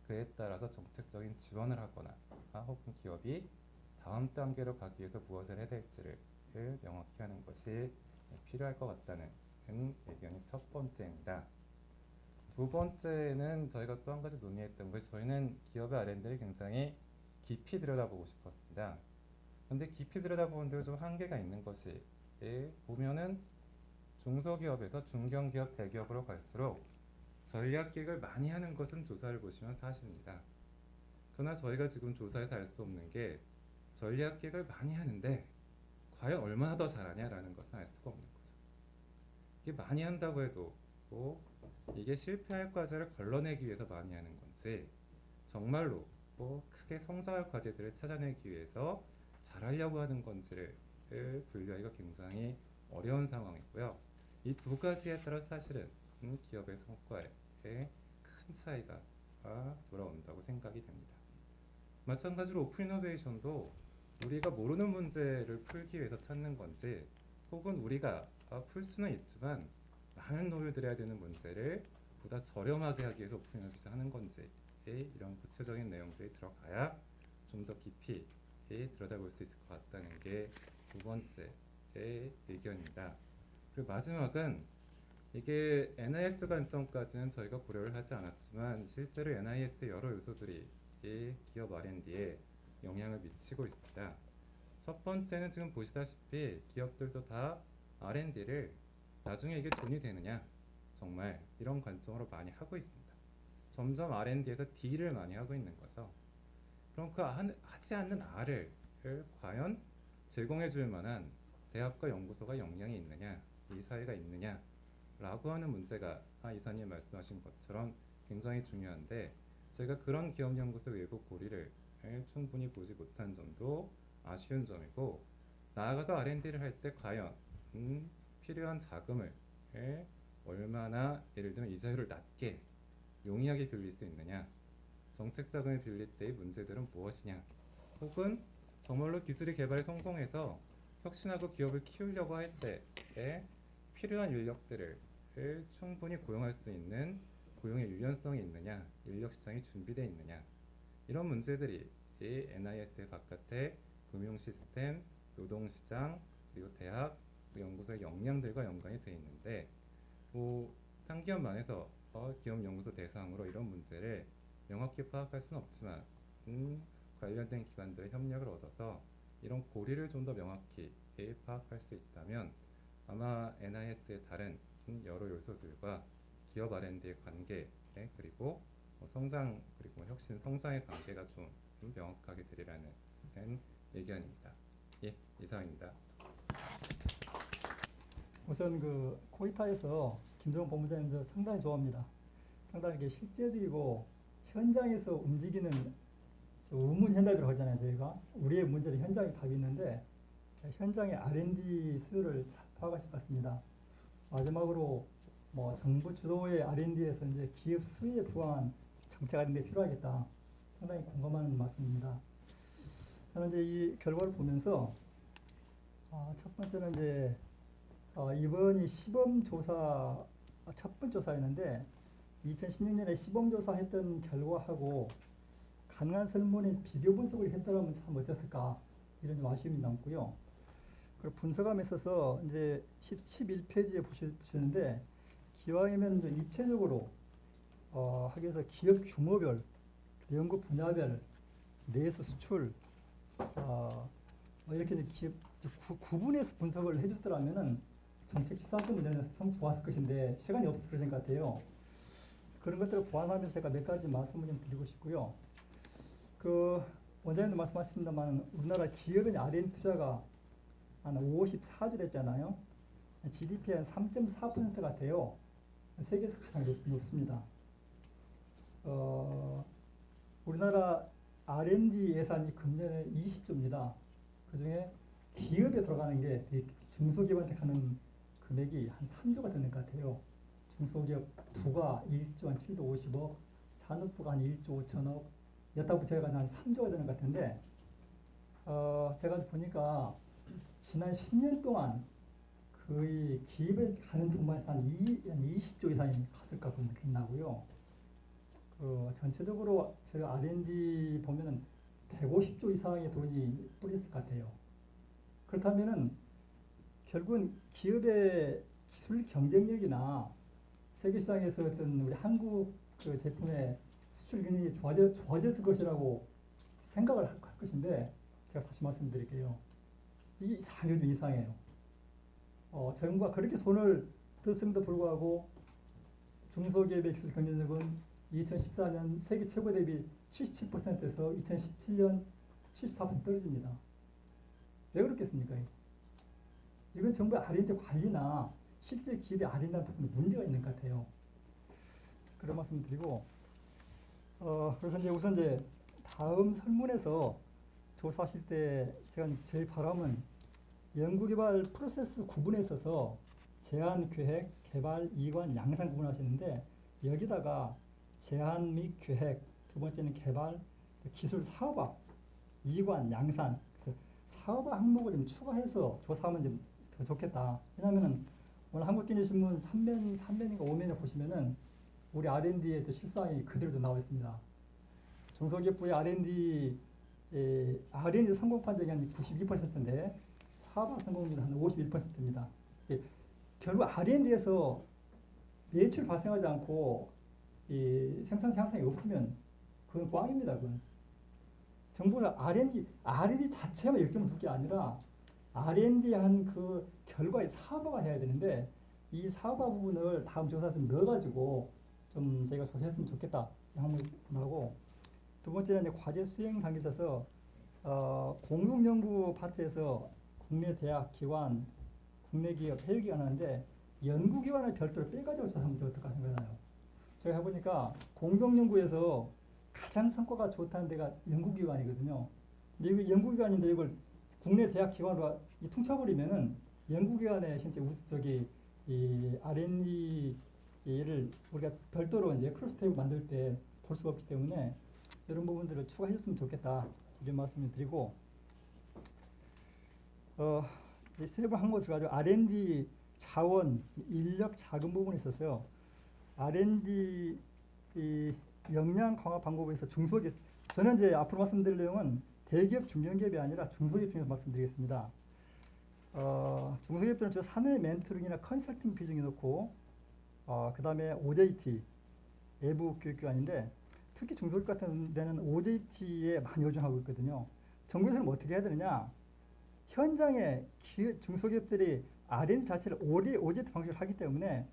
그에 따라서 정책적인 지원을 하거나 혹은 기업이 다음 단계로 가기 위해서 무엇을 해야 될지를 명확히 하는 것이 필요할 것 같다는 의견이 첫 번째입니다. 두 번째는 저희가 또 한 가지 논의했던 것이 저희는 기업의 R&D를 굉장히 깊이 들여다보고 싶었습니다. 그런데 깊이 들여다보는 데도 좀 한계가 있는 것이 보면은 중소기업에서 중견기업, 대기업으로 갈수록 전략기획을 많이 하는 것은 조사를 보시면 사실입니다. 그러나 저희가 지금 조사에서 알 수 없는 게 전략기획을 많이 하는데 과연 얼마나 더 잘하냐라는 것은 알 수가 없는 거죠. 이게 많이 한다고 해도 뭐 이게 실패할 과제를 걸러내기 위해서 많이 하는 건지 정말로 뭐 크게 성장할 과제들을 찾아내기 위해서 잘하려고 하는 건지를 분류하기가 굉장히 어려운 상황이고요. 이 두 가지에 따라 사실은 기업의 성과에 큰 차이가 돌아온다고 생각이 됩니다. 마찬가지로 오픈 이노베이션도 우리가 모르는 문제를 풀기 위해서 찾는 건지 혹은 우리가 풀 수는 있지만 많은 돈을 들여야 되는 문제를 보다 저렴하게 하기 위해서 오픈 이노베이션 하는 건지 이런 구체적인 내용들이 들어가야 좀 더 깊이 들여다볼 수 있을 것 같다는 게 두 번째 의견입니다. 그리고 마지막은 이게 NIS 관점까지는 저희가 고려를 하지 않았지만 실제로 NIS의 여러 요소들이 이 기업 R&D에 영향을 미치고 있습니다. 첫 번째는 지금 보시다시피 기업들도 다 R&D를 나중에 이게 돈이 되느냐 정말 이런 관점으로 많이 하고 있습니다. 점점 R&D에서 D를 많이 하고 있는 거죠. 그럼 그 하지 않는 R을 과연 제공해 줄 만한 대학과 연구소가 역량이 있느냐, 이 사회가 있느냐 라고 하는 문제가 이사님 말씀하신 것처럼 굉장히 중요한데 저희가 그런 기업연구소 외부 고리를 충분히 보지 못한 점도 아쉬운 점이고 나아가서 R&D를 할 때 과연 필요한 자금을 얼마나 예를 들면 이자율을 낮게 용이하게 빌릴 수 있느냐, 정책 자금을 빌릴 때의 문제들은 무엇이냐, 혹은 정말로 기술의 개발에 성공해서 혁신하고 기업을 키우려고 할 때에 필요한 인력들을 충분히 고용할 수 있는 고용의 유연성이 있느냐, 인력 시장이 준비되어 있느냐, 이런 문제들이 이 NIS의 바깥에 금융 시스템, 노동 시장, 그리고 대학, 연구소의 역량들과 연관이 되어 있는데 상기업만에서 기업 연구소 대상으로 이런 문제를 명확히 파악할 수는 없지만 관련된 기관들의 협력을 얻어서 이런 고리를 좀 더 명확히 파악할 수 있다면 아마 NIS의 다른 여러 요소들과 기업 R&D의 관계 그리고 성장 그리고 혁신 성장의 관계가 좀 명확하게 되리라는 의견입니다. 예, 이상입니다. 우선 그 코이타에서 김정은 본부장님 저 상당히 좋아합니다. 상당히 이게 실제적이고 현장에서 움직이는 우문 현답이라고 하잖아요. 저희가 우리의 문제는 현장에 답이 있는데 현장의 R&D 수요를 잘 파악하실 것 같습니다. 마지막으로 뭐 정부 주도의 R&D에서 이제 기업 수요에 부응한 정책 R&D 필요하겠다. 상당히 공감하는 말씀입니다. 저는 이제 이 결과를 보면서 첫 번째는 이제 이번이 시범조사 첫 번째 조사였는데 2016년에 시범조사했던 결과하고 가능한 설문의 비교 분석을 했더라면 참 어땠을까 이런 좀 아쉬움이 남고요. 그리고 분석함에 있어서 이제 11페이지에 보시는데 기왕이면 이제 입체적으로 하기 위해서 기업 규모별, 연구 분야별, 내수 수출 이렇게 기업 구분해서 분석을 해줬더라면은 정책 시사점 면에서 참 좋았을 것인데 시간이 없어서 그러신 것 같아요. 그런 것들을 보완하면서 제가 몇 가지 말씀을 좀 드리고 싶고요. 그 원장님도 말씀하셨습니다만 우리나라 기업의 R&D 투자가 한 54조 됐잖아요. GDP의 한 3.4% 같아요. 세계에서 가장 높습니다. 우리나라 R&D 예산이 금년에 20조입니다. 그 중에 기업에 들어가는 게 중소기업한테 가는 금액이 한 3조가 되는 것 같아요. 중소기업 부가 1조 한 750억, 산업부가 한 1조 5천억, 여타부처가 한 3조가 되는 것 같은데 제가 보니까 지난 10년 동안 거의 기업에 가는 돈만 한 20조 이상이 갔을 것 같은 느낌이 나고요. 전체적으로 저희가 R&D 보면은 150조 이상의 돈이 뿌렸을 것 같아요. 그렇다면은 결국은 기업의 기술 경쟁력이나 세계 시장에서 어떤 우리 한국 그 제품의 수출 경쟁이 좋아졌을 것이라고 생각을 할 것인데 제가 다시 말씀드릴게요. 이게 좀 이상해요. 정부가 그렇게 손을 떴음에도 불구하고 중소기업의 기술 경쟁력은 2014년 세계 최고 대비 77%에서 2017년 74% 떨어집니다. 왜 그렇겠습니까? 이건 정부의 R&D 관리나 실제 기업의 R&D라는 부분에 문제가 있는 것 같아요. 그런 말씀 드리고 그래서 이제 우선 이제 다음 설문에서 조사하실 때 제가 제일 바람은 연구개발 프로세스 구분에 있어서 제안, 계획, 개발, 이관, 양산 구분하시는데 여기다가 제안 및 계획, 두 번째는 개발, 기술 사업화, 이관, 양산, 그래서 사업화 항목을 좀 추가해서 조사하면 좀 더 좋겠다. 왜냐하면은 오늘 한국경제신문 3면인가 5면에 보시면은 우리 R&D의 실상이 그대로 나와 있습니다. 중소기업부의 R&D 성공 판정이 한 92%인데 사업화 성공률은 한 51%입니다. 결국 R&D에서 매출 발생하지 않고 생산성 향상이 없으면 그건 꽝입니다. 그건. 정부는 R&D 자체만 열정을 둘 게 아니라 R&D 한 그 결과의 사업화가 해야 되는데 이 사업화 부분을 다음 조사에서 넣어가지고 좀 저희가 조사했으면 좋겠다. 하고 두 번째는 이제 과제 수행 단계에 있어서 공동연구 파트에서 국내 대학 기관, 국내 기업, 해외 기관 하는데 연구기관을 별도로 빼가지고 조사하면 어떨까 생각나요. 제가 해보니까 공동연구에서 가장 성과가 좋다는 데가 연구기관이거든요. 근데 이거 연구기관인데 이걸 국내 대학 기관으로 퉁쳐버리면은 연구기관의 실제 이 R&D를 우리가 별도로 이제 크로스테이블 만들 때 볼 수가 없기 때문에 이런 부분들을 추가해줬으면 좋겠다. 이런 말씀을 드리고 이제 세부 항목 들어가지고 R&D 자원, 인력, 자금 부분에 있어서요. R&D 역량 강화 방법에서 중소기업, 저는 이제 앞으로 말씀드릴 내용은 대기업, 중견기업이 아니라 중소기업 중에서 말씀드리겠습니다. 중소기업들은 주로 사내 멘토링이나 컨설팅 비중이 높고, 그 다음에 OJT, 외부 교육기관인데, 특히 중소기업 같은 데는 OJT에 많이 의존하고 있거든요. 정부에서는 어떻게 해야 되느냐? 현장에 중소기업들이 R&D 자체를 OJT 방식으로 하기 때문에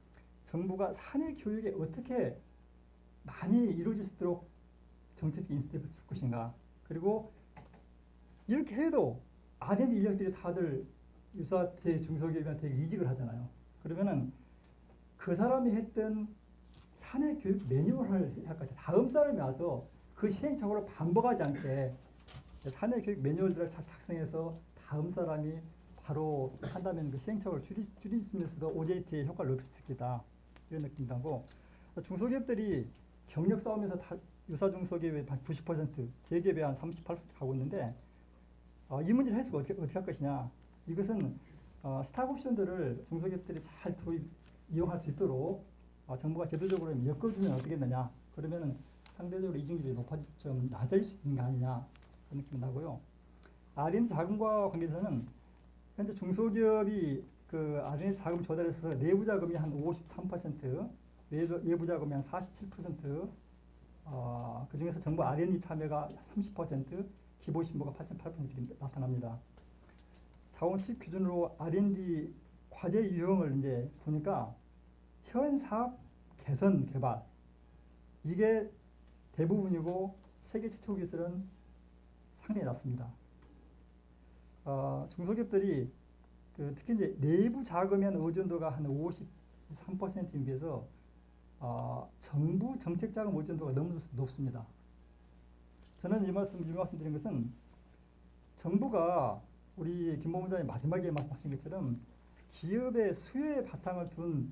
정부가 사내 교육에 어떻게 많이 이루어질 수 있도록 정책적 인센티브를 줄 것인가. 그리고 이렇게 해도 R&D 인력들이 다들 유사 중소기업한테 이직을 하잖아요. 그러면은 그 사람이 했던 사내 교육 매뉴얼을 할 것 같아요. 다음 사람이 와서 그 시행착오를 반복하지 않게 사내 교육 매뉴얼들을 잘 작성해서 다음 사람이 바로 한다면 그 시행착오를 줄이면서도 OJT의 효과를 높일 수 있겠다. 이런 느낌도 하고 중소기업들이 경력 싸움에서 다 유사 중소기업의 한 90%, 대기업의 한 38% 가고 있는데 이 문제를 해서 어떻게 할 것이냐. 이것은 스탁 옵션들을 중소기업들이 잘 이용할 수 있도록 정부가 제도적으로 엮어주면 어떻겠느냐. 그러면 상대적으로 이중률이 좀 낮아질 수 있는 게 아니냐. 그런 느낌이 나고요. R&D 자금과 관계에서는 현재 중소기업이 그 R&D 자금 조달에서 내부 자금이 한 53%, 외부 자금이 한 47%, 그 중에서 정부 R&D 참여가 30%, 기본 신고가 8.8% 이렇게 나타납니다. 자원칙 기준으로 R&D 과제 유형을 이제 보니까 현 사업 개선 개발 이게 대부분이고 세계 최초 기술은 상당히 낮습니다. 중소기업들이 특히 이제 내부 자금에 의존도가 한 53%에 비해서 정부 정책 자금 의존도가 너무 높습니다. 저는 이 말씀드린 것은 정부가 우리 김 본부장이 마지막에 말씀하신 것처럼 기업의 수요에 바탕을 둔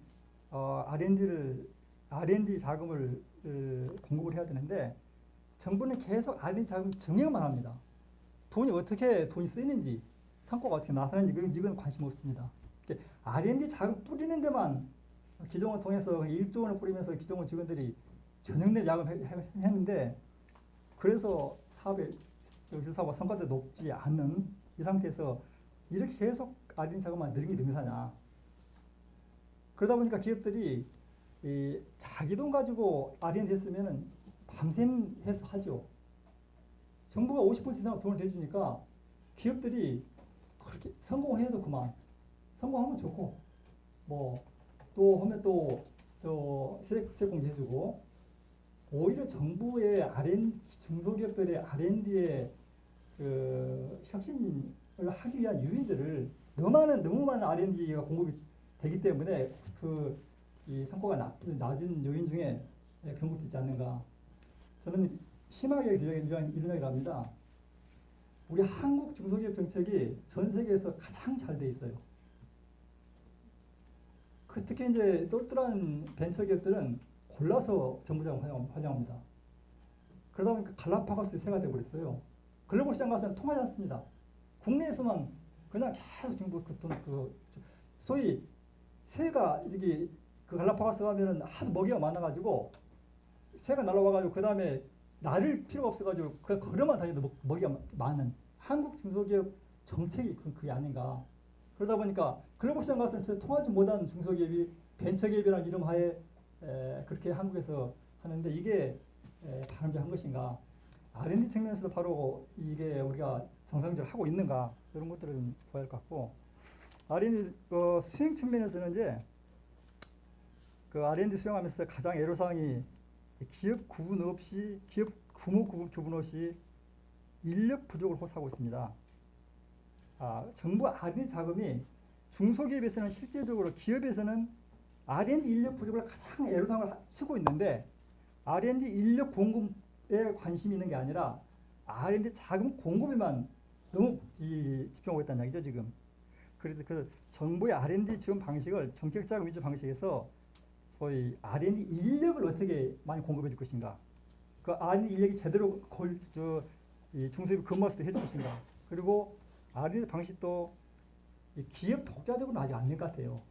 R&D 자금을 공급을 해야 되는데 정부는 계속 R&D 자금 증액만 합니다. 돈이 쓰이는지 성과가 어떻게 나타나는지 이건 관심 없습니다. R&D 자금 뿌리는 데만 기존을 통해서 1조 원을 뿌리면서 기존 직원들이 전형된 자금을 했는데 그래서 사업의 성과도 높지 않는 이 상태에서 이렇게 계속 R&D 자금만 늘린 게 능사냐. 그러다 보니까 기업들이 자기 돈 가지고 R&D 했으면 밤샘 해서 하죠. 정부가 50% 이상 돈을 대주니까 기업들이 그렇게 성공해도 그만. 성공하면 좋고 또 하면 또 세공제 해주고 오히려 정부의 중소기업들의 R&D에 혁신을 하기 위한 유인들을 너무 많은 R&D가 공급이 되기 때문에 이 성과가 낮은 요인 중에 그런 것도 있지 않는가. 저는 심하게 이런 이야기를 합니다. 우리 한국 중소기업 정책이 전 세계에서 가장 잘 돼 있어요. 특히 이제 똘똘한 벤처기업들은 골라서 정부장을 활용합니다. 그러다 보니까 갈라파고스의 새가 되어버렸어요. 글로벌 시장 가서는 통하지 않습니다. 국내에서만 그냥 계속 정부 소위 새가 여기 그 갈라파고스 가면은 하도 먹이가 많아가지고 새가 날아와가지고 그 다음에 나를 필요가 없어가지고 그 걸어만 다녀도 먹이가 많은 한국 중소기업 정책이 그게 아닌가. 그러다 보니까 글로벌 시장 가서는 통하지 못한 중소기업이 벤처기업이라는 이름 하에 그렇게 한국에서 하는데 이게 바람직한 것인가. R&D 측면에서도 바로 이게 우리가 정상적으로 하고 있는가 이런 것들을 좀 봐야 할 것 같고 R&D 수행 측면에서는 이제 그 R&D 수행하면서 가장 애로사항이 기업 규모 구분 없이 인력 부족을 호소하고 있습니다. 정부 R&D 자금이 중소기업에서는 실제적으로 기업에서는 R&D 인력 부족을 가장 애로사항을 쓰고 있는데 R&D 인력 공급에 관심이 있는 게 아니라 R&D 자금 공급에만 너무 집중하고 있다는 얘기죠 지금. 그래서 그 정부의 R&D 지원 방식을 정책자금 위주 방식에서 소위 R&D 인력을 어떻게 많이 공급해 줄 것인가. 그 R&D 인력이 제대로 중소기업 근무할 수 있게 해줄 것인가. 그리고 R&D 방식도 기업 독자적으로는 아직 안 될 것 같아요.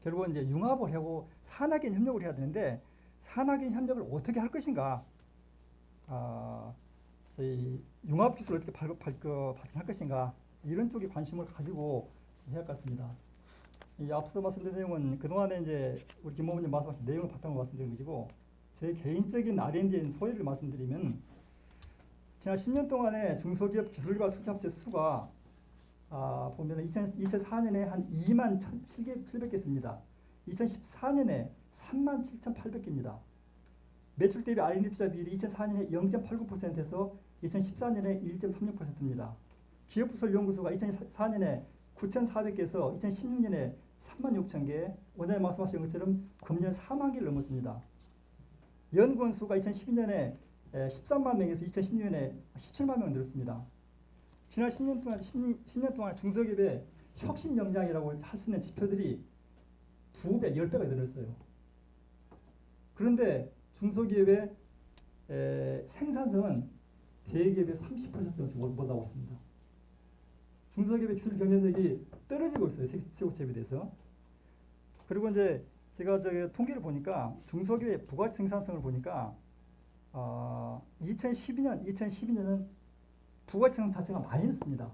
결국은 이제 융합을 하고 산학인 협력을 해야 되는데 산학인 협력을 어떻게 할 것인가. 소위 융합 기술을 어떻게 발전할 것인가. 이런 쪽에 관심을 가지고 해야 할 것 같습니다. 이 앞서 말씀드린 내용은 그동안에 이제 우리 김 법무님 말씀하신 내용을 바탕으로 말씀드린 것이고 제 개인적인 R&D 소회를 말씀드리면 지난 10년 동안에 중소기업 기술개발 투자업체 수가 보면 2004년에 한 2만 1,700개입니다. 2014년에 3만 7,800개입니다. 매출 대비 R&D 투자 비율이 2004년에 0.89%에서 2014년에 1.36%입니다. 기업부설 연구소가 2004년에 9,400개에서 2016년에 36,000개, 원장님 말씀하신 것처럼 금년 4만 개를 넘었습니다. 연구원 수가 2012년에 13만 명에서 2016년에 17만 명을 늘었습니다. 지난 10년 동안 중소기업의 혁신 역량이라고 할 수 있는 지표들이 2배, 10배가 늘었어요. 그런데 중소기업의 생산성은 대기업의 30% 못하고 있습니다. 중소기업의 기술 경쟁력이 떨어지고 있어요. 세계체에 대해서. 그리고 이제 제가 통계를 보니까 중소기업의 부가가치 생산성을 보니까 2012년은 부가가치 생산 자체가 마이너스입니다.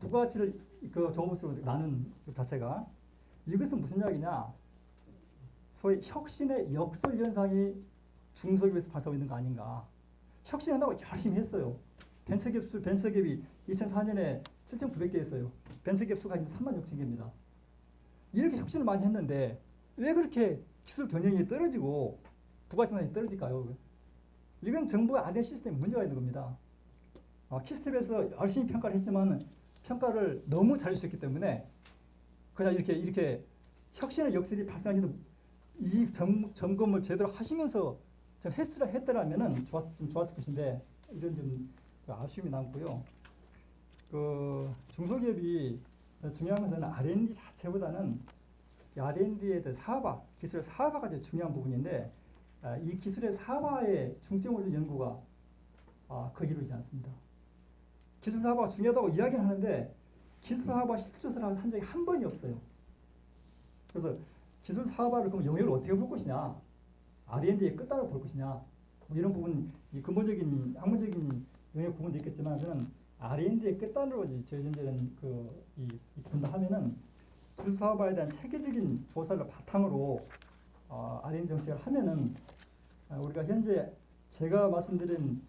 부가가치를 저것으로 나눈 그 자체가 이것은 무슨 이야기냐? 소위 혁신의 역설 현상이 중소기업에서 발생하고 있는 거 아닌가? 혁신한다고 열심히 했어요. 벤처기업이 2004년에 7,900개였어요. 벤처기업 수가 36,000개입니다. 이렇게 혁신을 많이 했는데 왜 그렇게 기술 경쟁력이 떨어지고 부가가치 생산이 떨어질까요? 이건 정부의 R&D 시스템에 문제가 있는 겁니다. 키스텝에서 열심히 평가를 했지만 평가를 너무 잘해줬기 때문에 그냥 이렇게 혁신의 역설이 발생하지도 이 점검을 제대로 하시면서 좀 했더라면은 좀 좋았을 것인데 이런 좀 아쉬움이 남고요. 중소기업이 중요한 것은 R&D 자체보다는 R&D에 대한 사업화, 기술의 사업화가 제일 중요한 부분인데 이 기술의 사업화에 중점을 둔 연구가 거의 이루어지지 않습니다. 기술 사업화가 중요하다고 이야기는 하는데 기술 사업화 실태 조사를 한 적이 한 번이 없어요. 그래서 기술 사업화를 그럼 영역을 어떻게 볼 것이냐, R&D의 끝단을 볼 것이냐, 뭐 이런 부분, 이 근본적인 학문적인 영역 부분도 있겠지만 저는 R&D의 끝단으로 저희들은 분다하면은 기술 사업화에 대한 체계적인 조사를 바탕으로 R&D 정책을 하면은 우리가 현재 제가 말씀드린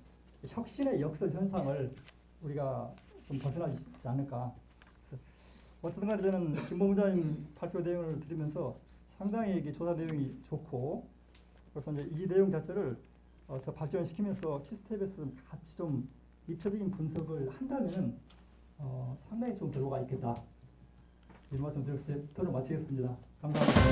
혁신의 역설 현상을 우리가 좀 벗어나지 않을까. 그래서 어쨌든 간에 저는 김 본부장님 발표 내용을 들으면서 상당히 이게 조사 내용이 좋고 그래서 이제 이 내용 자체를 더 발전시키면서 키스텝에서 같이 좀 입체적인 분석을 한다면은 상당히 좀 들어가 있겠다. 이 말씀 드려서 제 토론 마치겠습니다. 감사합니다.